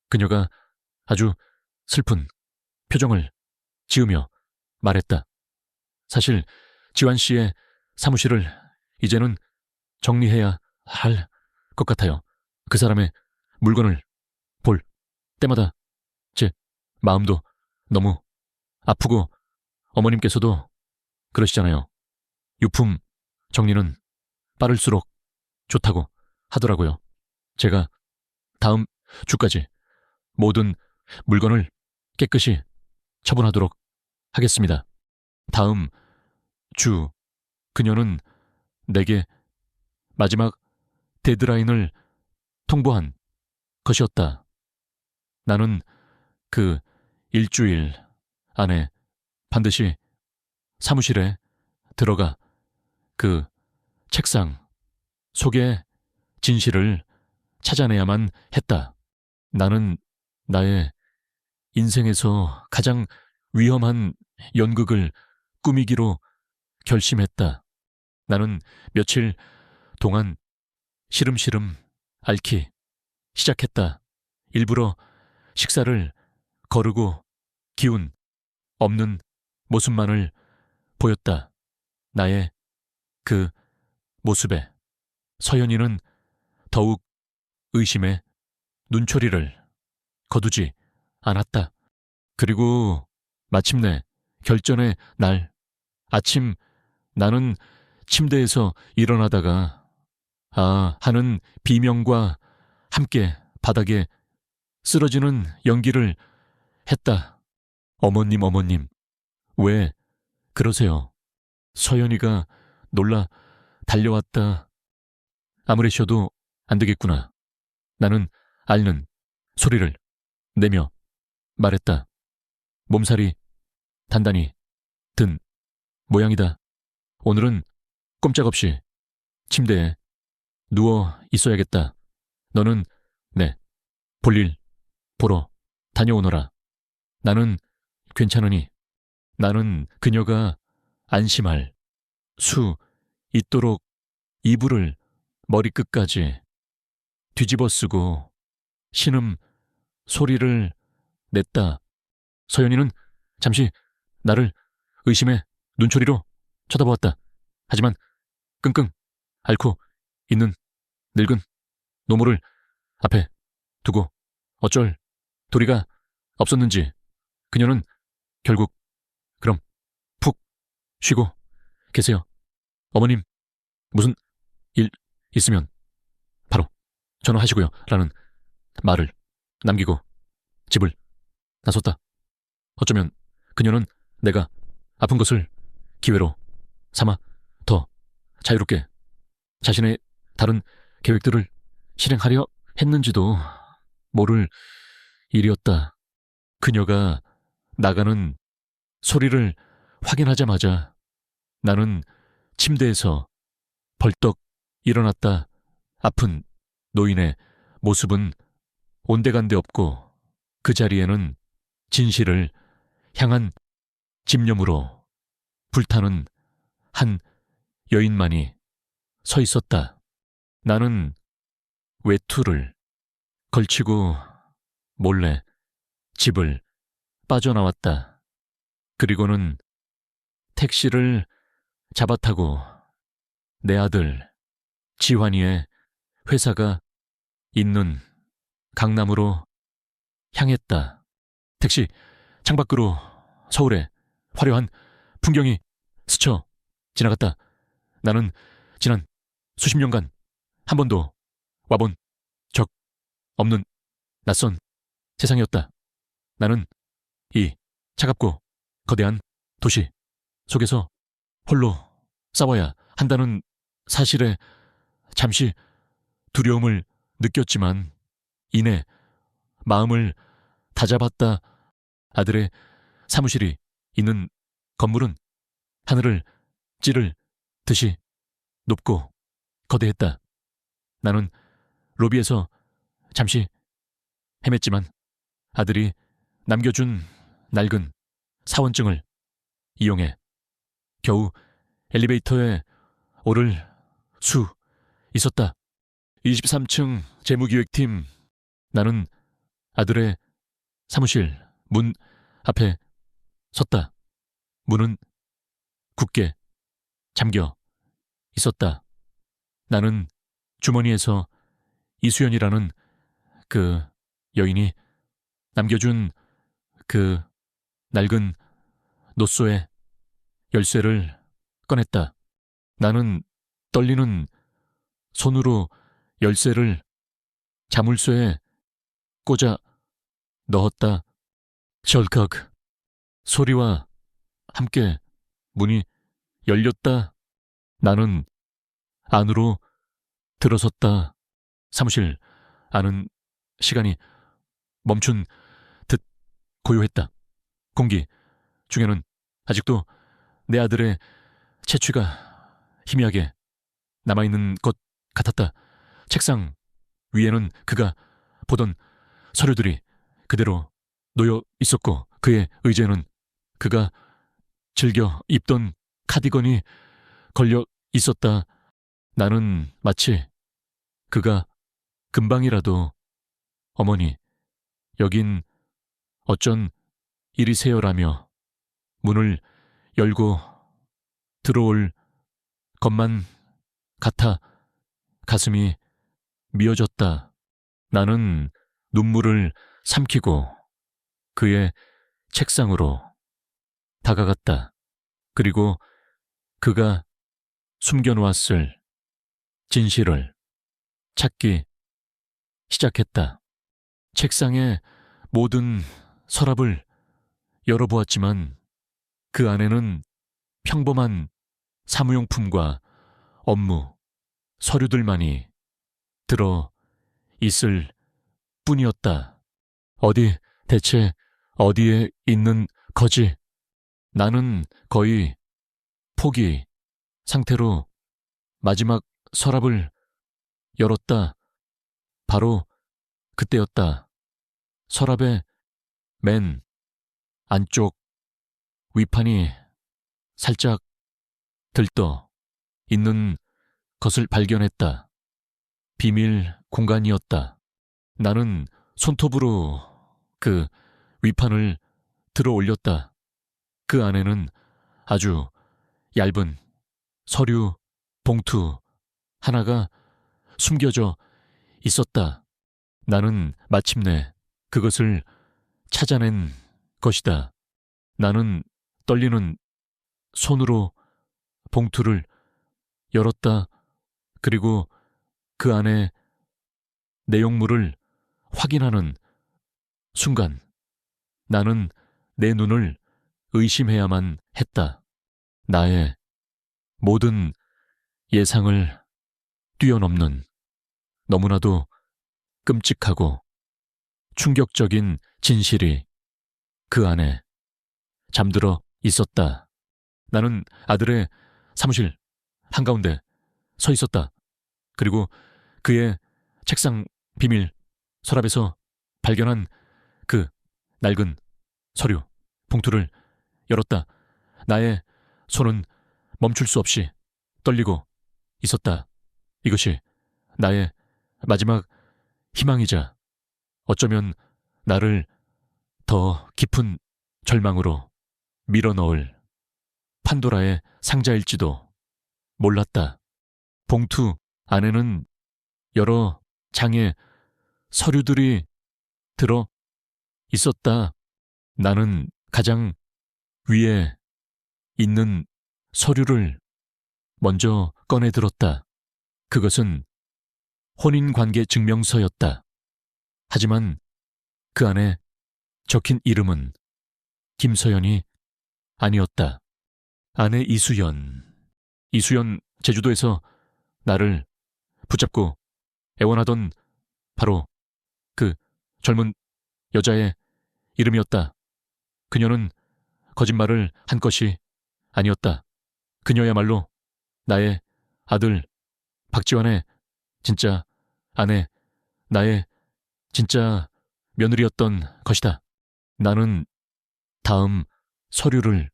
그녀가 아주 슬픈 표정을 지으며 말했다. 사실 지환 씨의 사무실을 이제는 정리해야 할 것 같아요. 그 사람의 물건을 볼 때마다 제 마음도 너무 아프고 어머님께서도 그러시잖아요. 유품 정리는 빠를수록 좋다고 하더라고요. 제가 다음 주까지 모든 물건을 깨끗이 처분하도록 하겠습니다. 다음 주 그녀는 내게 마지막 데드라인을 통보한 것이었다. 나는 그 일주일 안에 반드시 사무실에 들어가 그 책상 속의 진실을 찾아내야만 했다. 나는 나의 인생에서 가장 위험한 연극을 꾸미기로 결심했다. 나는 며칠 동안 시름시름 앓기 시작했다. 일부러 식사를 거르고 기운 없는 모습만을 보였다. 나의 그 모습에 서연이는 더욱 의심의 눈초리를 거두지 않았다. 그리고 마침내 결전의 날 아침 나는 침대에서 일어나다가 하는 비명과 함께 바닥에 쓰러지는 연기를 했다. 어머님, 왜 그러세요? 서연이가 놀라 달려왔다. 아무래셔도 안 되겠구나. 나는 앓는 소리를 내며 말했다. 몸살이 단단히 든 모양이다. 오늘은 꼼짝없이 침대에 누워 있어야겠다. 너는 볼일 보러 다녀오너라. 나는 괜찮으니. 나는 그녀가 안심할 수 있도록 이불을 머리끝까지 뒤집어 쓰고 신음 소리를 냈다. 서연이는 잠시 나를 의심의 눈초리로 쳐다보았다. 하지만 끙끙 앓고 있는 늙은 노모를 앞에 두고 어쩔 도리가 없었는지 그녀는 결국 그럼 푹 쉬고 계세요. 어머님 무슨 일 있으면 바로 전화하시고요. 라는 말을 남기고 집을 나섰다. 어쩌면 그녀는 내가 아픈 것을 기회로 삼아 더 자유롭게 자신의 다른 계획들을 실행하려 했는지도 모를 일이었다. 그녀가 나가는 소리를 확인하자마자 나는 침대에서 벌떡 일어났다. 아픈 노인의 모습은 온데간데 없고 그 자리에는 진실을 향한 집념으로 불타는 한 여인만이 서 있었다. 나는 외투를 걸치고 몰래 집을 빠져나왔다. 그리고는 택시를 잡아타고 내 아들 지환이의 회사가 있는 강남으로 향했다. 택시 창밖으로 서울의 화려한 풍경이 스쳐 지나갔다. 나는 지난 수십 년간 한 번도 와본 적 없는 낯선 세상이었다. 나는 이 차갑고 거대한 도시 속에서 홀로 싸워야 한다는 사실에 잠시 두려움을 느꼈지만 이내 마음을 다잡았다. 아들의 사무실이 있는 건물은 하늘을 찌를 듯이 높고 거대했다. 나는 로비에서 잠시 헤맸지만 아들이 남겨준 낡은 사원증을 이용해 겨우 엘리베이터에 오를 수 있었다. 23층 재무기획팀. 나는 아들의 사무실 문 앞에 섰다. 문은 굳게 잠겨 있었다. 나는 주머니에서 이수연이라는 그 여인이 남겨준 그 낡은 노쏘의 열쇠를 꺼냈다. 나는 떨리는 손으로 열쇠를 자물쇠에 꽂아 넣었다. 절컥 소리와 함께 문이 열렸다. 나는 안으로 들어섰다. 사무실 안은 시간이 멈춘 듯 고요했다. 공기 중에는 아직도 내 아들의 채취가 희미하게 남아있는 것 같았다. 책상 위에는 그가 보던 서류들이 그대로 놓여 있었고 그의 의자에는 그가 즐겨 입던 카디건이 걸려 있었다. 나는 마치 그가 금방이라도 어머니, 여긴 어쩐 일이세요라며 문을 열고 들어올 것만 같아 가슴이 미어졌다. 나는 눈물을 삼키고 그의 책상으로 다가갔다. 그리고 그가 숨겨놓았을 진실을 찾기 시작했다. 책상의 모든 서랍을 열어보았지만 그 안에는 평범한 사무용품과 업무, 서류들만이 들어 있을 뿐이었다. 대체 어디에 있는 거지? 나는 거의 포기 상태로 마지막 서랍을 열었다. 바로 그때였다. 서랍의 맨 안쪽 위판이 살짝 들떠 있는 것을 발견했다. 비밀 공간이었다. 나는 손톱으로 그 위판을 들어 올렸다. 그 안에는 아주 얇은 서류 봉투 하나가 숨겨져 있었다. 나는 마침내 그것을 찾아낸 것이다. 나는 떨리는 손으로 봉투를 열었다. 그리고 그 안에 내용물을 확인하는 순간 나는 내 눈을 의심해야만 했다. 나의 모든 예상을 뛰어넘는 너무나도 끔찍하고 충격적인 진실이 그 안에 잠들어 있었다. 나는 아들의 사무실 한가운데 서 있었다. 그리고 그의 책상 비밀 서랍에서 발견한 그 낡은 서류 봉투를 열었다. 나의 손은 멈출 수 없이 떨리고 있었다. 이것이 나의 마지막 희망이자 어쩌면 나를 더 깊은 절망으로 밀어넣을 판도라의 상자일지도 몰랐다. 봉투 안에는 여러 장의 서류들이 들어 있었다. 나는 가장 위에 있는 서류를 먼저 꺼내 들었다. 그것은 혼인관계 증명서였다. 하지만 그 안에 적힌 이름은 김서연이 아니었다. 아내 이수연. 이수연 제주도에서 나를 붙잡고 애원하던 바로 그 젊은 여자의 이름이었다. 그녀는 거짓말을 한 것이 아니었다. 그녀야말로 나의 아들 박지환의 진짜 아내, 나의 진짜 며느리였던 것이다. 나는 다음 서류를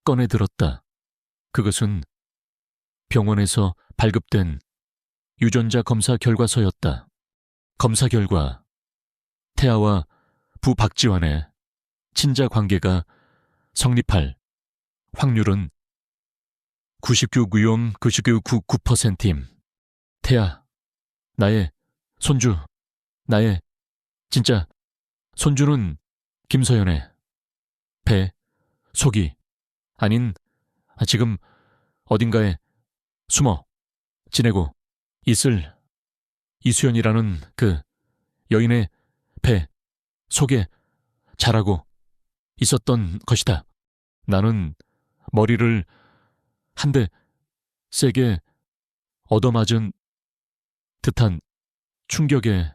꺼내 들었다. 그것은 병원에서 발급된 유전자 검사 결과서였다. 검사 결과 태아와 부 박지환의 친자 관계가 성립할 확률은 99.9999%임. 태아, 나의 손주, 나의 진짜 손주는 김서연의 배, 속이 아닌 지금 어딘가에 숨어 지내고 있을 이수연이라는 그 여인의 배 속에 자라고 있었던 것이다. 나는 머리를 한 대 세게 얻어맞은 듯한 충격에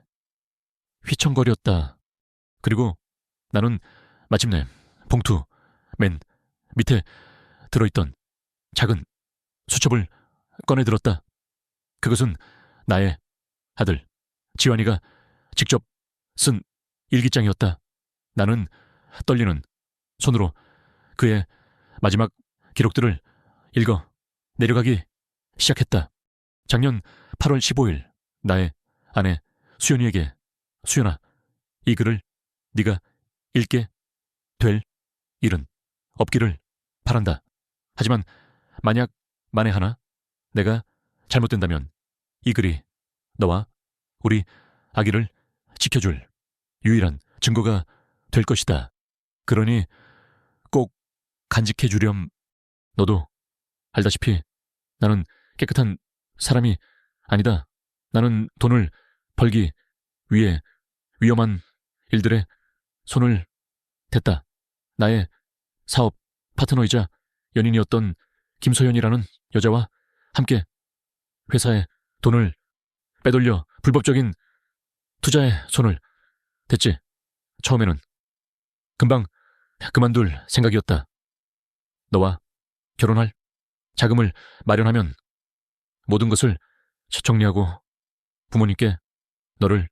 휘청거렸다. 그리고 나는 마침내 봉투 맨 밑에 들어있던 작은 수첩을 꺼내 들었다. 그것은 나의 아들 지환이가 직접 쓴 일기장이었다. 나는 떨리는 손으로 그의 마지막 기록들을 읽어 내려가기 시작했다. 작년 8월 15일 나의 아내 수연이에게 수연아, 이 글을 네가 읽게 될 일은 없기를 바란다. 하지만 만약 만에 하나 내가 잘못된다면 이 글이 너와 우리 아기를 지켜줄 유일한 증거가 될 것이다. 그러니 꼭 간직해 주렴. 너도 알다시피 나는 깨끗한 사람이 아니다. 나는 돈을 벌기 위해 위험한 일들에 손을 댔다. 나의 사업 파트너이자 연인이었던 김소연이라는 여자와 함께 회사에 돈을 빼돌려 불법적인 투자에 손을 댔지. 처음에는 금방 그만둘 생각이었다. 너와 결혼할 자금을 마련하면 모든 것을 정리하고 부모님께 너를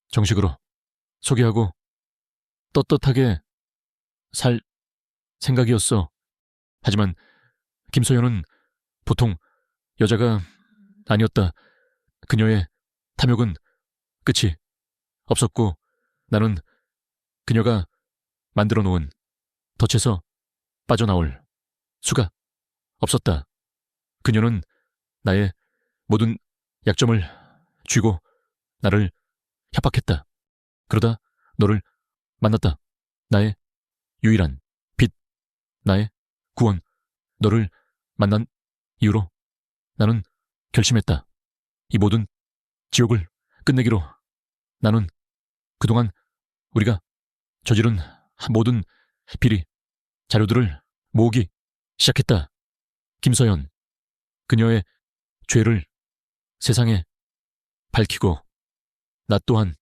정식으로 소개하고 떳떳하게 살 생각이었어. 하지만 김소연은 보통 여자가 아니었다. 그녀의 탐욕은 끝이 없었고 나는 그녀가 만들어 놓은 덫에서 빠져나올 수가 없었다. 그녀는 나의 모든 약점을 쥐고 나를 협박했다. 그러다 너를 만났다. 나의 유일한 빛, 나의 구원. 너를 만난 이후로 나는 결심했다. 이 모든 지옥을 끝내기로 나는 그동안 우리가 저지른 모든 비리, 자료들을 모으기 시작했다. 김서연, 그녀의 죄를 세상에 밝히고 나 또한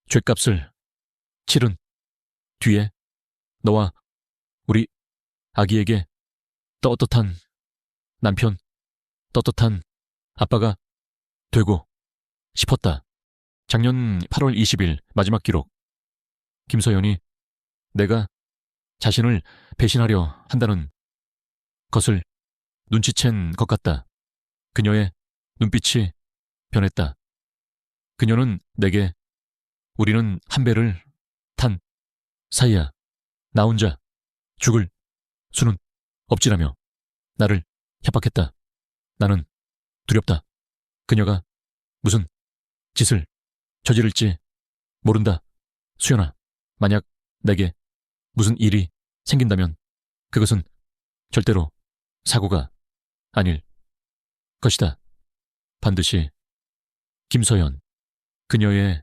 죄값을 치른 뒤에 너와 우리 아기에게 떳떳한 남편, 떳떳한 아빠가 되고 싶었다. 작년 8월 20일 마지막 기록. 김서연이 내가 자신을 배신하려 한다는 것을 눈치챈 것 같다. 그녀의 눈빛이 변했다. 그녀는 내게 우리는 한 배를 탄 사이야. 나 혼자 죽을 수는 없지라며 나를 협박했다. 나는 두렵다. 그녀가 무슨 짓을 저지를지 모른다. 수연아, 만약 내게 무슨 일이 생긴다면 그것은 절대로 사고가 아닐 것이다. 반드시 김서연, 그녀의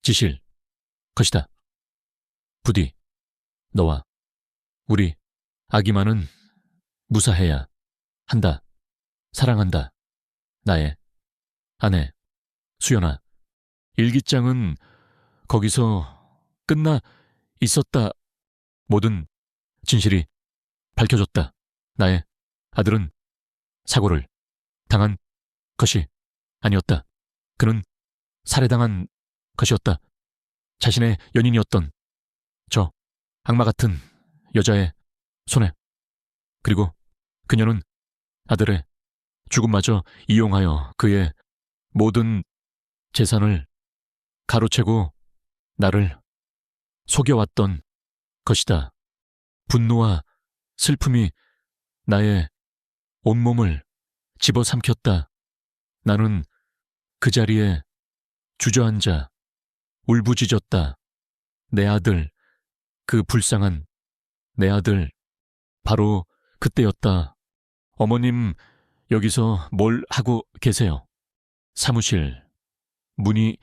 짓일 것이다. 부디 너와 우리 아기만은 무사해야 한다. 사랑한다. 나의 아내 수연아. 일기장은 거기서 끝나 있었다. 모든 진실이 밝혀졌다. 나의 아들은 사고를 당한 것이 아니었다. 그는 살해당한 것이었다. 자신의 연인이었던 저 악마 같은 여자의 손에. 그리고 그녀는 아들의 죽음마저 이용하여 그의 모든 재산을 가로채고 나를 속여왔던 것이다. 분노와 슬픔이 나의 온몸을 집어삼켰다. 나는 그 자리에 주저앉아 울부짖었다. 내 아들, 그 불쌍한 내 아들. 바로 그때였다. 어머님, 여기서 뭘 하고 계세요? 사무실 문이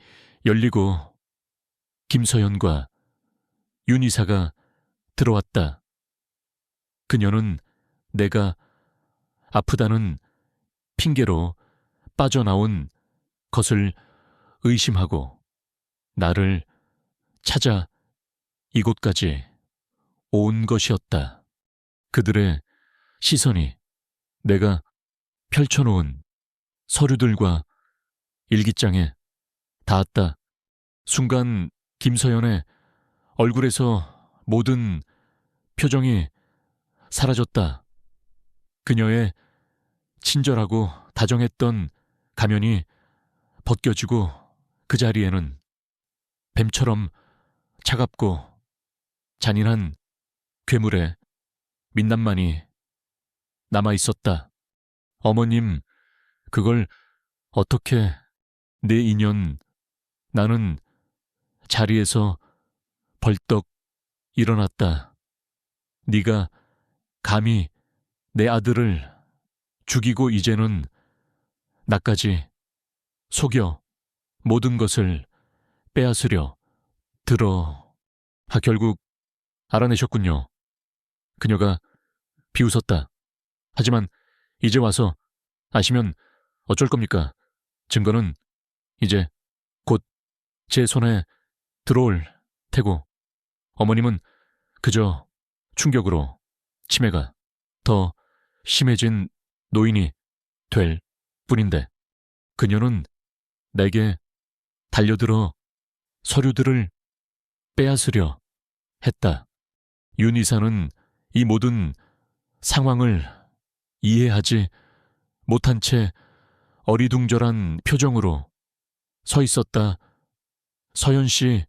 열리고 김서연과 윤 이사가 들어왔다. 그녀는 내가 아프다는 핑계로 빠져나온 것을 의심하고 나를 찾아 이곳까지 온 것이었다. 그들의 시선이 내가 펼쳐놓은 서류들과 일기장에 닿았다. 순간 김서연의 얼굴에서 모든 표정이 사라졌다. 그녀의 친절하고 다정했던 가면이 벗겨지고 그 자리에는 뱀처럼 차갑고 잔인한 괴물의 민낯만이 남아있었다. 어머님, 그걸 어떻게 내 인연. 나는 자리에서 벌떡 일어났다. 네가 감히 내 아들을 죽이고 이제는 나까지 속여 모든 것을 빼앗으려 들어. 결국 알아내셨군요. 그녀가 비웃었다. 하지만 이제 와서 아시면 어쩔 겁니까? 증거는 이제 곧 제 손에 들어올 테고 어머님은 그저 충격으로 치매가 더 심해진 노인이 될 뿐인데. 그녀는 내게 달려들어 서류들을 빼앗으려 했다. 윤 이사는 이 모든 상황을 이해하지 못한 채 어리둥절한 표정으로 서 있었다. 서연 씨,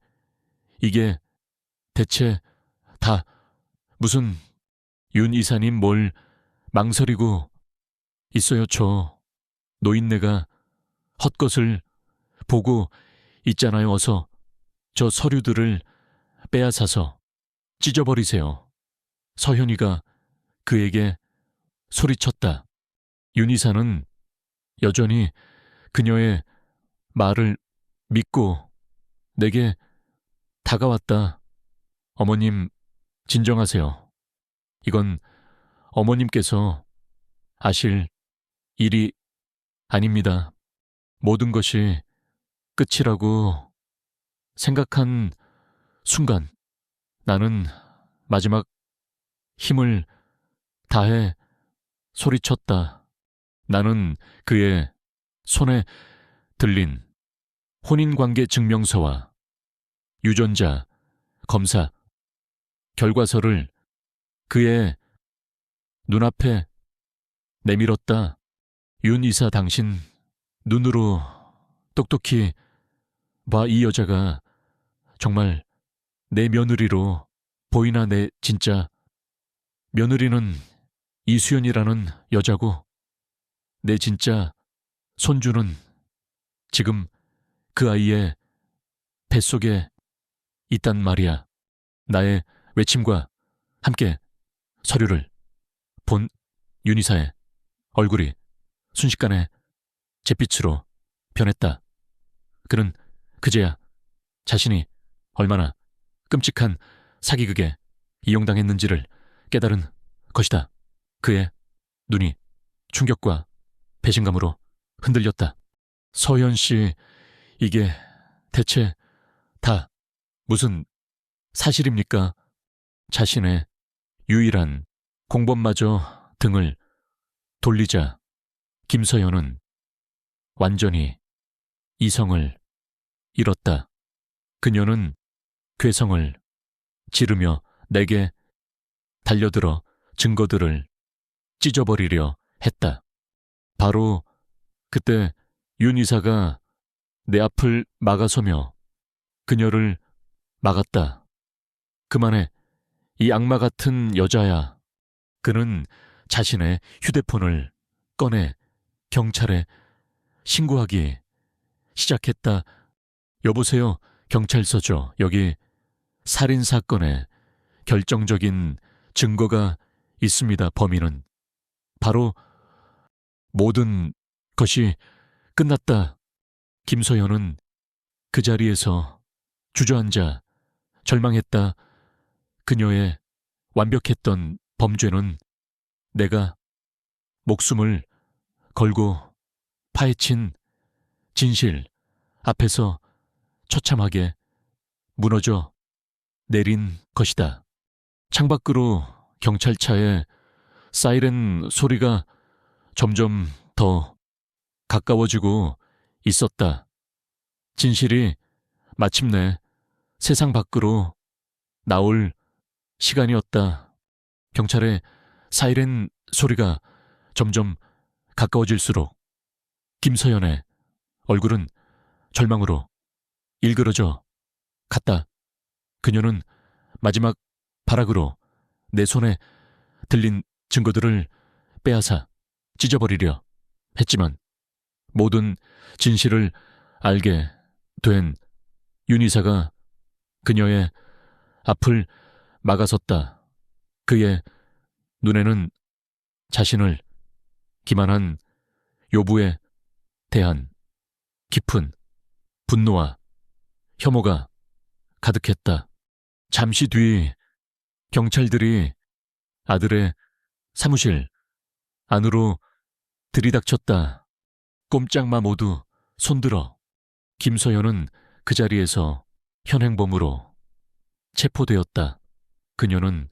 이게 대체 다 무슨. 윤 이사님 뭘 망설이고 있어요. 저 노인네가 헛것을 보고 있잖아요. 어서 저 서류들을 빼앗아서 찢어버리세요. 서현이가 그에게 소리쳤다. 윤 이사는 여전히 그녀의 말을 믿고 내게 다가왔다. 어머님, 진정하세요. 이건 어머님께서 아실 일이 아닙니다. 모든 것이 끝이라고 생각한 순간 나는 마지막 힘을 다해 소리쳤다. 나는 그의 손에 들린 혼인관계 증명서와 유전자 검사 결과서를 그의 눈앞에 내밀었다. 윤 이사 당신 눈으로 똑똑히 봐. 이 여자가 정말 내 며느리로 보이나. 내 진짜 며느리는 이수연이라는 여자고 내 진짜 손주는 지금 그 아이의 뱃속에 있단 말이야. 나의 외침과 함께 서류를 본 윤이사의 얼굴이 순식간에 잿빛으로 변했다. 그는 그제야 자신이 얼마나 끔찍한 사기극에 이용당했는지를 깨달은 것이다. 그의 눈이 충격과 배신감으로 흔들렸다. 서현 씨, 이게 대체 다 무슨 사실입니까? 자신의 유일한 공범마저 등을 돌리자 김서연은 완전히 이성을 잃었다. 그녀는 괴성을 지르며 내게 달려들어 증거들을 찢어버리려 했다. 바로 그때 윤 이사가 내 앞을 막아서며 그녀를 막았다. 그만해, 이 악마 같은 여자야. 그는 자신의 휴대폰을 꺼내 경찰에 신고하기 시작했다. 여보세요, 경찰서죠. 여기 살인사건의 결정적인 증거가 있습니다. 범인은 바로 모든 것이 끝났다. 김서연은 그 자리에서 주저앉아 절망했다. 그녀의 완벽했던 범죄는 내가 목숨을 걸고 파헤친 진실 앞에서 처참하게 무너져 내린 것이다. 창밖으로 경찰차의 사이렌 소리가 점점 더 가까워지고 있었다. 진실이 마침내 세상 밖으로 나올 시간이었다. 경찰의 사이렌 소리가 점점 가까워질수록 김서연의 얼굴은 절망으로 일그러져 갔다. 그녀는 마지막 발악으로 내 손에 들린 증거들을 빼앗아 찢어버리려 했지만 모든 진실을 알게 된 윤 이사가 그녀의 앞을 막아섰다. 그의 눈에는 자신을 기만한 요부에 대한 깊은 분노와 혐오가 가득했다. 잠시 뒤 경찰들이 아들의 사무실 안으로 들이닥쳤다. 꼼짝마 모두 손들어. 김서연은 그 자리에서 현행범으로 체포되었다. 그녀는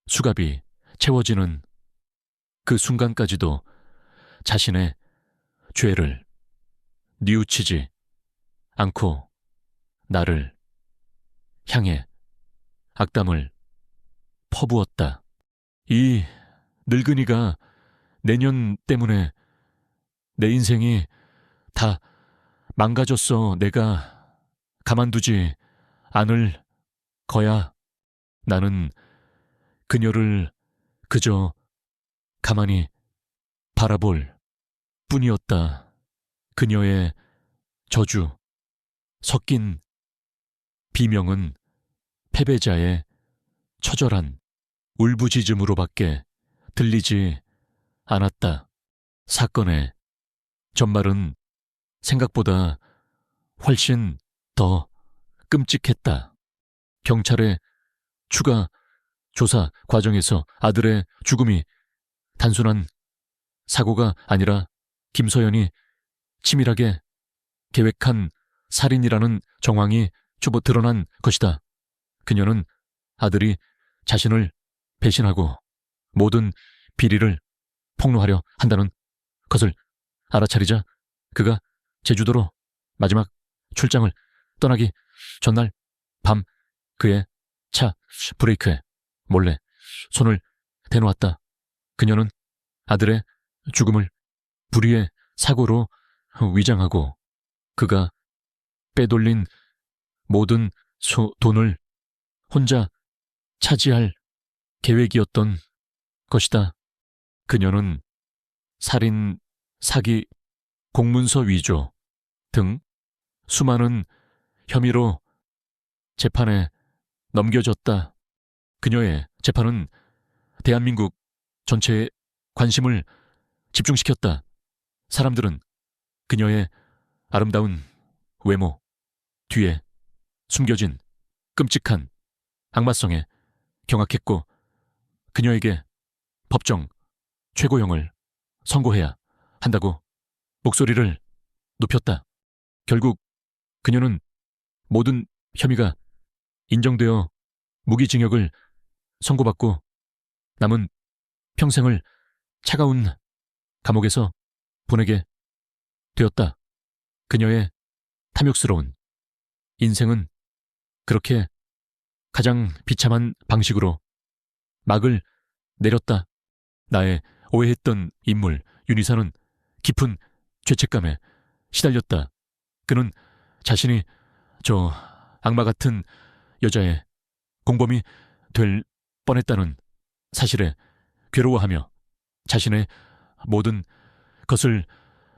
수갑이 채워지는 그 순간까지도 자신의 죄를 뉘우치지 않고 나를 향해 악담을 퍼부었다. 이 늙은이가 내년 때문에 내 인생이 다 망가졌어. 내가 가만두지 않을 거야. 나는 그녀를 그저 가만히 바라볼 뿐이었다. 그녀의 저주 섞인 비명은 패배자의 처절한 울부짖음으로밖에 들리지 않았다. 사건의 전말은 생각보다 훨씬 더 끔찍했다. 경찰의 추가 조사 과정에서 아들의 죽음이 단순한 사고가 아니라 김서연이 치밀하게 계획한 살인이라는 정황이 초보 드러난 것이다. 그녀는 아들이 자신을 배신하고 모든 비리를 폭로하려 한다는 것을 알아차리자 그가 제주도로 마지막 출장을 떠나기 전날 밤 그의 차 브레이크에 몰래 손을 대놓았다. 그녀는 아들의 죽음을 불의의 사고로 위장하고 그가 빼돌린 모든 돈을 혼자 차지할 계획이었던 것이다. 그녀는 살인, 사기, 공문서 위조 등 수많은 혐의로 재판에 넘겨졌다. 그녀의 재판은 대한민국 전체의 관심을 집중시켰다. 사람들은 그녀의 아름다운 외모 뒤에 숨겨진 끔찍한 악마성에 경악했고 그녀에게 법정 최고형을 선고해야 한다고 목소리를 높였다. 결국 그녀는 모든 혐의가 인정되어 무기징역을 선고받고 남은 평생을 차가운 감옥에서 보내게 되었다. 그녀의 탐욕스러운 인생은 그렇게 가장 비참한 방식으로 막을 내렸다. 나의 오해했던 인물 윤희사는 깊은 죄책감에 시달렸다. 그는 자신이 저 악마 같은 여자의 공범이 될 뻔했다는 사실에 괴로워하며 자신의 모든 것을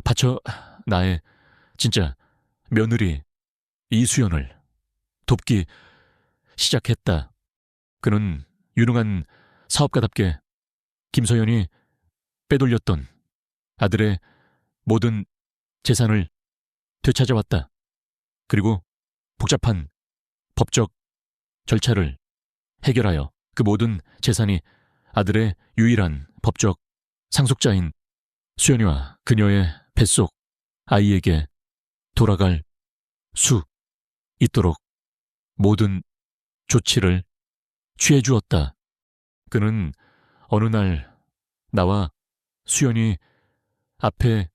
바쳐 나의 진짜 며느리 이수연을 돕기 시작했다. 그는 유능한 사업가답게 김서연이 빼돌렸던 아들의 모든 재산을 되찾아왔다. 그리고 복잡한 법적 절차를 해결하여 그 모든 재산이 아들의 유일한 법적 상속자인 수연이와 그녀의 뱃속 아이에게 돌아갈 수 있도록 모든 조치를 취해주었다. 그는 어느 날 나와 수연이 앞에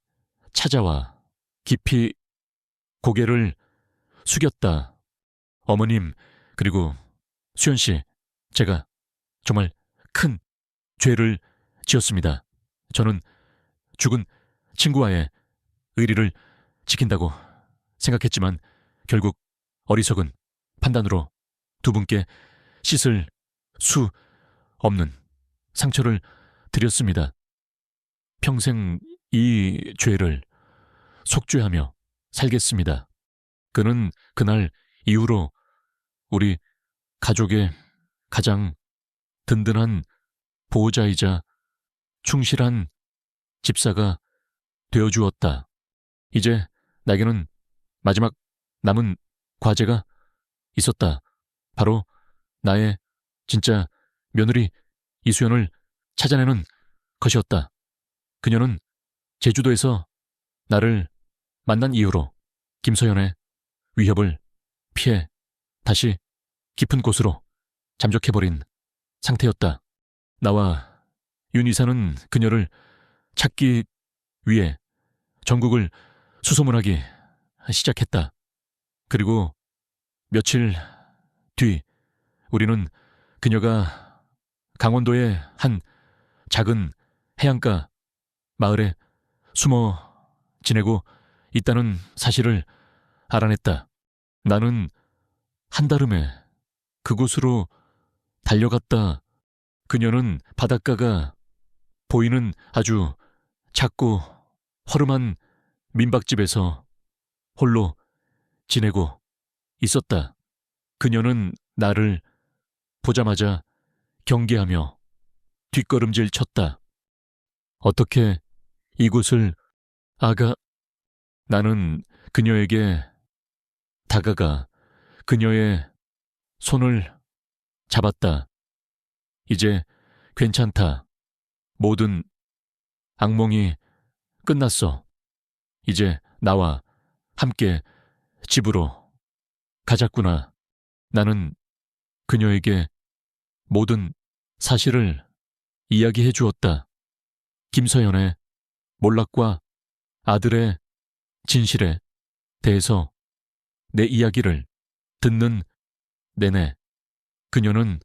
찾아와 깊이 고개를 숙였다. 어머님, 그리고 수연 씨, 제가 정말 큰 죄를 지었습니다. 저는 죽은 친구와의 의리를 지킨다고 생각했지만 결국 어리석은 판단으로 두 분께 씻을 수 없는 상처를 드렸습니다. 평생 이 죄를 속죄하며 살겠습니다. 그는 그날 이후로 우리 가족의 가장 든든한 보호자이자 충실한 집사가 되어주었다. 이제 나에게는 마지막 남은 과제가 있었다. 바로 나의 진짜 며느리 이수연을 찾아내는 것이었다. 그녀는 제주도에서 나를 만난 이후로 김서연의 위협을 피해 다시 깊은 곳으로 잠적해버린 상태였다. 나와 윤 이사는 그녀를 찾기 위해 전국을 수소문하기 시작했다. 그리고 며칠 뒤 우리는 그녀가 강원도의 한 작은 해안가 마을에 숨어 지내고 있다는 사실을 알아냈다. 나는 한달음에 그곳으로 달려갔다. 그녀는 바닷가가 보이는 아주 작고 허름한 민박집에서 홀로 지내고 있었다. 그녀는 나를 보자마자 경계하며 뒷걸음질 쳤다. 어떻게 이곳을 아가? 나는 그녀에게 다가가 그녀의 손을 잡았다. 이제 괜찮다. 모든 악몽이 끝났어. 이제 나와 함께 집으로 가자꾸나. 나는 그녀에게 모든 사실을 이야기해 주었다. 김서연의 몰락과 아들의 진실에 대해서 내 이야기를 듣는 내내 그녀는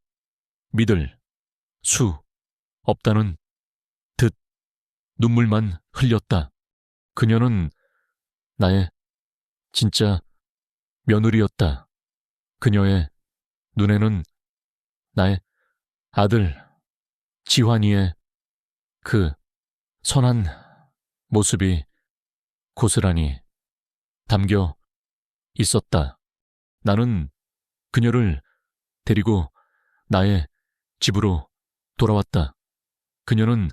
믿을 수 없다는 듯 눈물만 흘렸다. 그녀는 나의 진짜 며느리였다. 그녀의 눈에는 나의 아들 지환이의 그 선한 모습이 고스란히 담겨 있었다. 나는 그녀를 데리고 나의 집으로 돌아왔다. 그녀는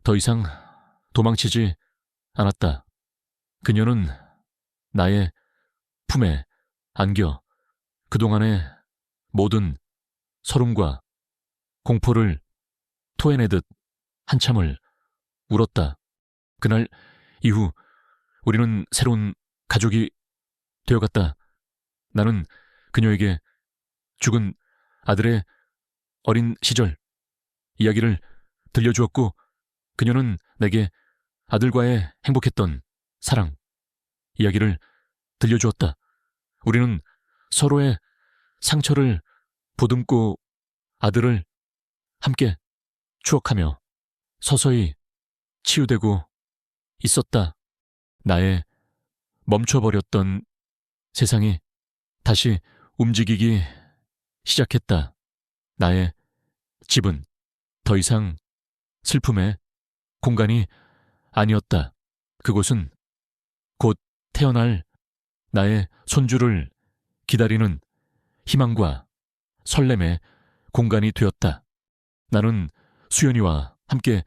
더 이상 도망치지 않았다. 그녀는 나의 품에 안겨 그동안의 모든 서름과 공포를 토해내듯 한참을 울었다. 그날 이후 우리는 새로운 가족이 되어갔다. 나는 그녀에게 죽은 아들의 어린 시절 이야기를 들려주었고, 그녀는 내게 아들과의 행복했던 사랑 이야기를 들려주었다. 우리는 서로의 상처를 보듬고 아들을 함께 추억하며 서서히 치유되고 있었다. 나의 멈춰버렸던 세상이 다시 움직이기 시작했다. 나의 집은 더 이상 슬픔의 공간이 아니었다. 그곳은 곧 태어날 나의 손주를 기다리는 희망과 설렘의 공간이 되었다. 나는 수연이와 함께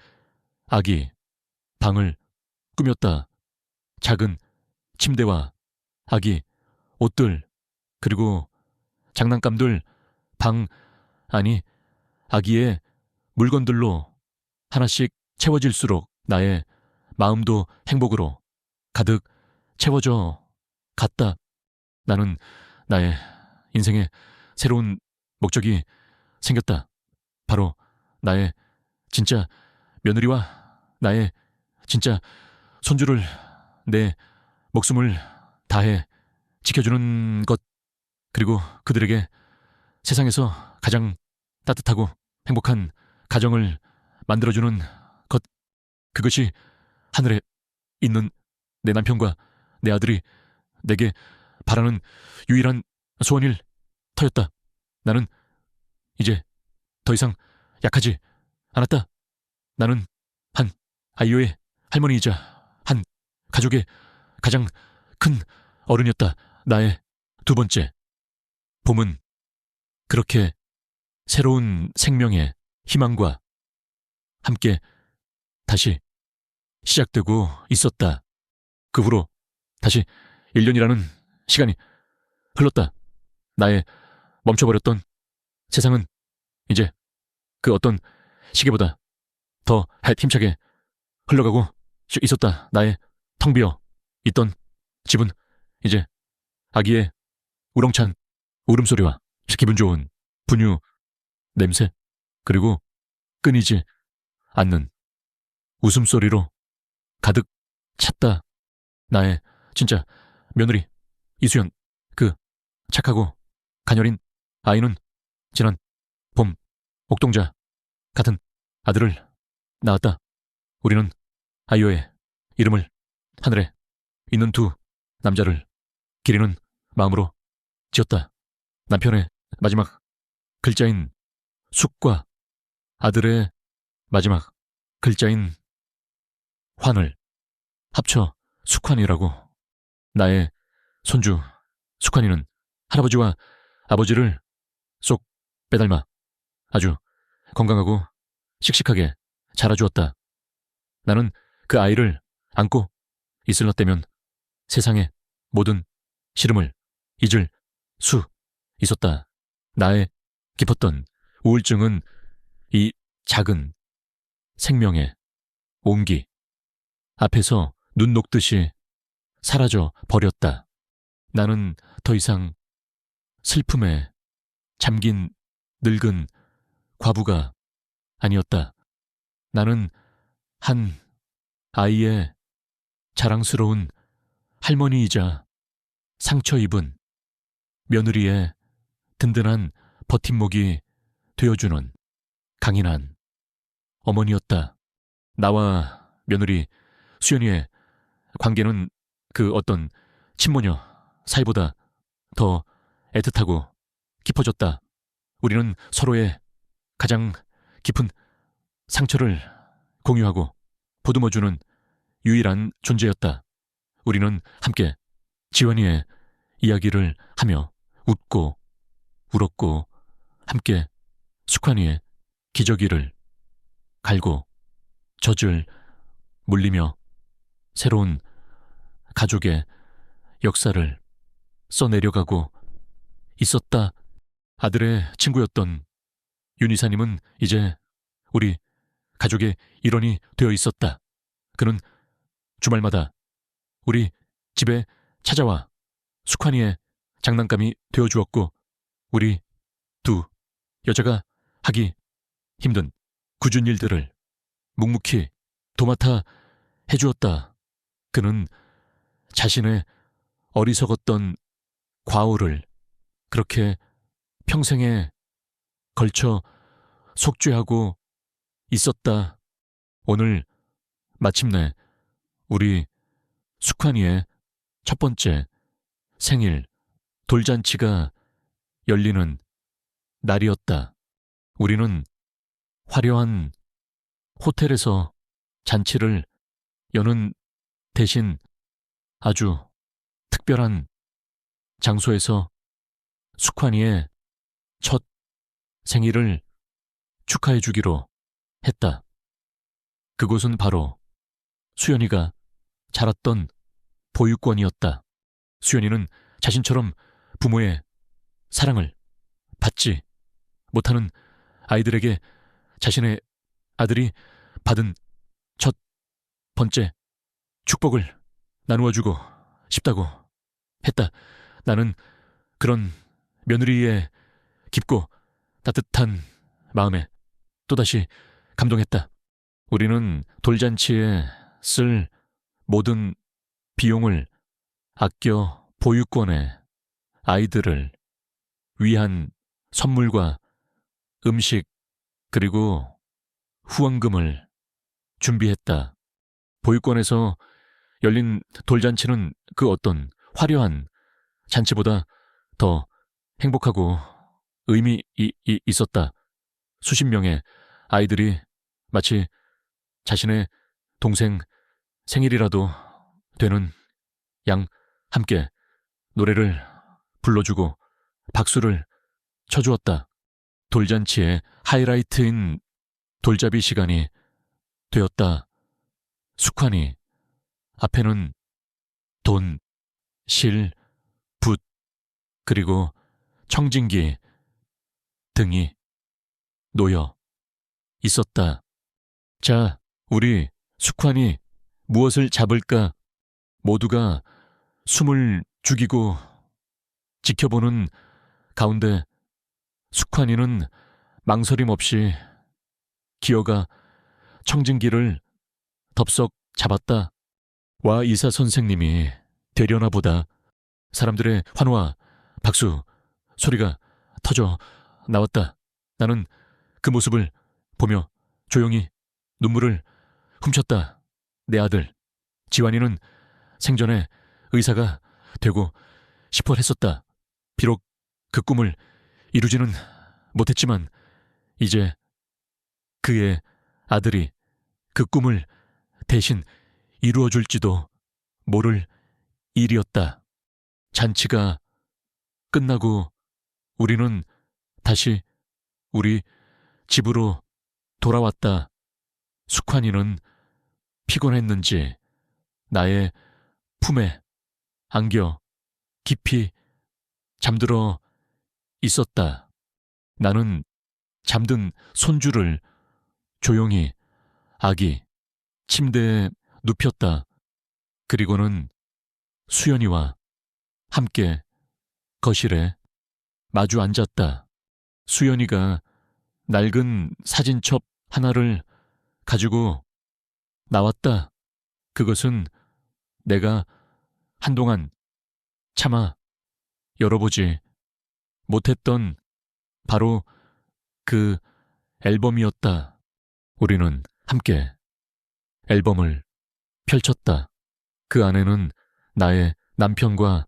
아기 방을 꾸몄다. 작은 침대와 아기 옷들, 그리고 장난감들, 방 안이 아기의 물건들로 하나씩 채워질수록 나의 마음도 행복으로 가득 채워져 갔다. 나는 나의 인생에 새로운 목적이 생겼다. 바로 나의 진짜 며느리와 나의 진짜 손주를 내 목숨을 다해 지켜주는 것, 그리고 그들에게 세상에서 가장 따뜻하고 행복한 가정을 만들어주는 것, 그것이 하늘에 있는 내 남편과 내 아들이 내게 바라는 유일한 소원일 터였다. 나는 이제 더 이상 약하지 않았다. 나는 한 아이유의 할머니이자 한 가족의 가장 큰 어른이었다. 나의 두 번째 봄은 그렇게 새로운 생명의 희망과 함께 다시 시작되고 있었다. 그 후로 다시 1년이라는 시간이 흘렀다. 나의 멈춰버렸던 세상은 이제 그 어떤 시계보다 더 힘차게 흘러가고 있었다. 나의 텅 비어 있던 집은 이제 아기의 우렁찬 울음소리와 기분 좋은 분유 냄새, 그리고 끊이지 않는 웃음소리로 가득 찼다. 나의 진짜 며느리 이수연, 그 착하고 가녀린 아이는 지난 봄 옥동자 같은 아들을 낳았다. 우리는 아이유의 이름을 하늘에 있는 두 남자를 기리는 마음으로 지었다. 남편의 마지막 글자인 숙과 아들의 마지막 글자인 환을 합쳐 숙환이라고. 나의 손주 숙환이는 할아버지와 아버지를 쏙 빼닮아 아주 건강하고 씩씩하게 자라주었다. 나는 그 아이를 안고 있을라 때면 세상의 모든 시름을 잊을 수 있었다. 나의 깊었던 우울증은 이 작은 생명의 온기 앞에서 눈 녹듯이 사라져 버렸다. 나는 더 이상 슬픔에 잠긴 늙은 과부가 아니었다. 나는 한 아이의 자랑스러운 할머니이자 상처 입은 며느리의 든든한 버팀목이 되어주는 강인한 어머니였다. 나와 며느리 수연이의 관계는 그 어떤 친모녀 사이보다 더 애틋하고 깊어졌다. 우리는 서로의 가장 깊은 상처를 공유하고 보듬어주는 유일한 존재였다. 우리는 함께 지원이의 이야기를 하며 웃고 울었고 함께 숙환이의 기저귀를 갈고 젖을 물리며 새로운 가족의 역사를 써내려가고 있었다. 아들의 친구였던 윤이사님은 이제 우리 가족의 일원이 되어 있었다. 그는 주말마다 우리 집에 찾아와 숙환이의 장난감이 되어주었고 우리 두 여자가 하기 힘든 굳은 일들을 묵묵히 도맡아 해주었다. 그는 자신의 어리석었던 과오를 그렇게 평생에 걸쳐 속죄하고 있었다. 오늘 마침내 우리 숙환이의 첫 번째 생일 돌잔치가 열리는 날이었다. 우리는 화려한 호텔에서 잔치를 여는 대신 아주 특별한 장소에서 숙환이의 첫 생일을 축하해 주기로 했다. 그곳은 바로 수연이가 자랐던 보육원이었다. 수연이는 자신처럼 부모의 사랑을 받지 못하는 아이들에게 자신의 아들이 받은 첫 번째 축복을 나누어주고 싶다고 했다. 나는 그런 며느리의 깊고 따뜻한 마음에 또다시 감동했다. 우리는 돌잔치에 쓸 모든 비용을 아껴 보육원에 아이들을 위한 선물과 음식 그리고 후원금을 준비했다. 보육원에서 열린 돌잔치는 그 어떤 화려한 잔치보다 더 행복하고 의미 있었다. 수십 명의 아이들이 마치 자신의 동생 생일이라도 되는 양 함께 노래를 불러주고 박수를 쳐주었다. 돌잔치의 하이라이트인 돌잡이 시간이 되었다. 숙환이 앞에는 돈, 실, 붓, 그리고 청진기 등이 놓여 있었다. 자, 우리 숙환이 무엇을 잡을까? 모두가 숨을 죽이고 지켜보는 가운데 숙환이는 망설임 없이 기어가 청진기를 덥석 잡았다. 와 이사 선생님이 되려나 보다. 사람들의 환호와 박수 소리가 터져 나왔다. 나는 그 모습을 보며 조용히 눈물을 훔쳤다. 내 아들 지환이는 생전에 의사가 되고 싶어 했었다. 비록 그 꿈을 이루지는 못했지만 이제 그의 아들이 그 꿈을 대신 이루어줄지도 모를 일이었다. 잔치가 끝나고 우리는 다시 우리 집으로 돌아왔다. 숙환이는 피곤했는지 나의 품에 안겨 깊이 잠들어 있었다. 나는 잠든 손주를 조용히 아기 침대에 눕혔다. 그리고는 수연이와 함께 거실에 마주 앉았다. 수연이가 낡은 사진첩 하나를 가지고 나왔다. 그것은 내가 한동안 차마 열어보지 못했던 바로 그 앨범이었다. 우리는 함께 앨범을 펼쳤다. 그 안에는 나의 남편과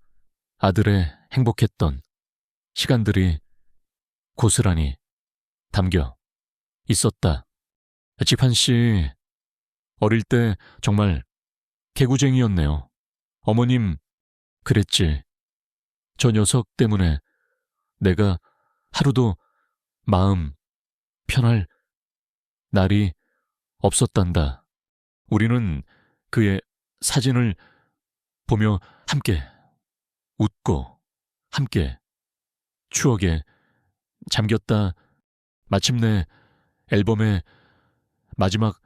아들의 행복했던 시간들이 고스란히 담겨 있었다. 지판 씨, 어릴 때 정말 개구쟁이였네요. 어머님, 그랬지. 저 녀석 때문에 내가 하루도 마음 편할 날이 없었단다. 우리는 그의 사진을 보며 함께 웃고 함께 추억에 잠겼다. 마침내 앨범의 마지막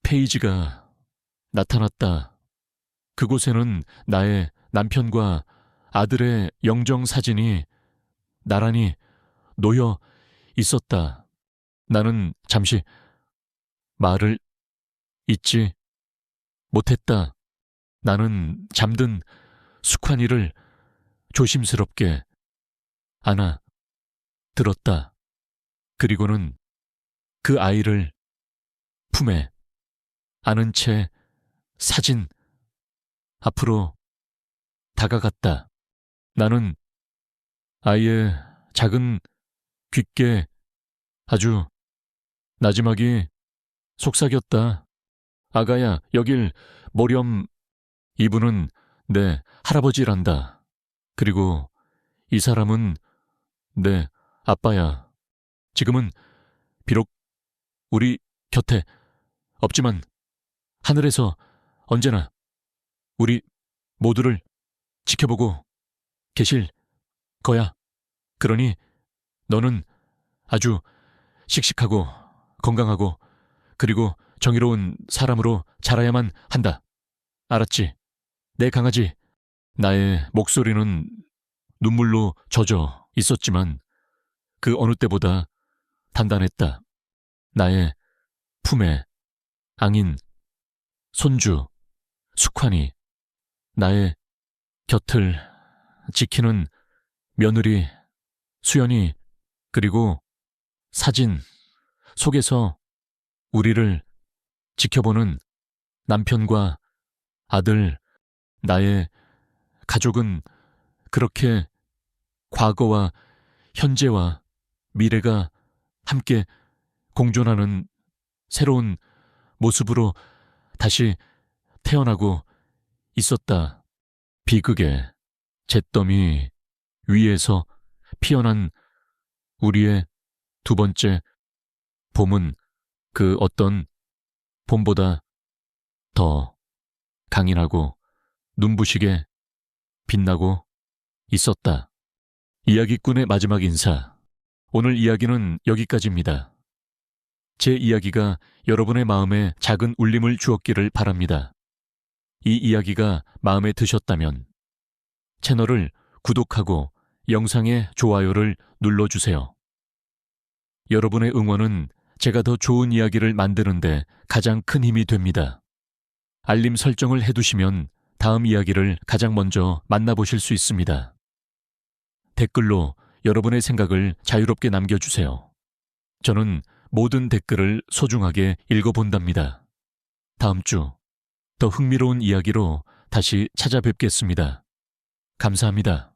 페이지가 나타났다. 그곳에는 나의 남편과 아들의 영정 사진이 나란히 놓여 있었다. 나는 잠시 말을 잇지 못했다. 나는 잠든 수환이를 조심스럽게 안아 들었다. 그리고는 그 아이를 품에 안은 채 사진 앞으로 다가갔다. 나는 아이의 작은 귓게 아주 나지막이 속삭였다. 아가야, 여길 모렴. 이분은 내 할아버지란다. 그리고 이 사람은 내 아빠야. 지금은 비록 우리 곁에 없지만 하늘에서 언제나 우리 모두를 지켜보고 계실 거야. 그러니 너는 아주 씩씩하고 건강하고 그리고 정의로운 사람으로 자라야만 한다. 알았지? 내 강아지. 나의 목소리는 눈물로 젖어 있었지만 그 어느 때보다 단단했다. 나의 품에 앙인 손주 숙환이, 나의 곁을 지키는 며느리 수연이, 그리고 사진 속에서 우리를 지켜보는 남편과 아들, 나의 가족은 그렇게 과거와 현재와 미래가 함께 공존하는 새로운 모습으로 다시 태어나고 있었다. 비극의 잿더미 위에서 피어난 우리의 두 번째 봄은 그 어떤 봄보다 더 강인하고 눈부시게 빛나고 있었다. 이야기꾼의 마지막 인사. 오늘 이야기는 여기까지입니다. 제 이야기가 여러분의 마음에 작은 울림을 주었기를 바랍니다. 이 이야기가 마음에 드셨다면 채널을 구독하고 영상의 좋아요를 눌러주세요. 여러분의 응원은 제가 더 좋은 이야기를 만드는데 가장 큰 힘이 됩니다. 알림 설정을 해두시면 다음 이야기를 가장 먼저 만나보실 수 있습니다. 댓글로 여러분의 생각을 자유롭게 남겨주세요. 저는 모든 댓글을 소중하게 읽어본답니다. 다음 주 더 흥미로운 이야기로 다시 찾아뵙겠습니다. 감사합니다.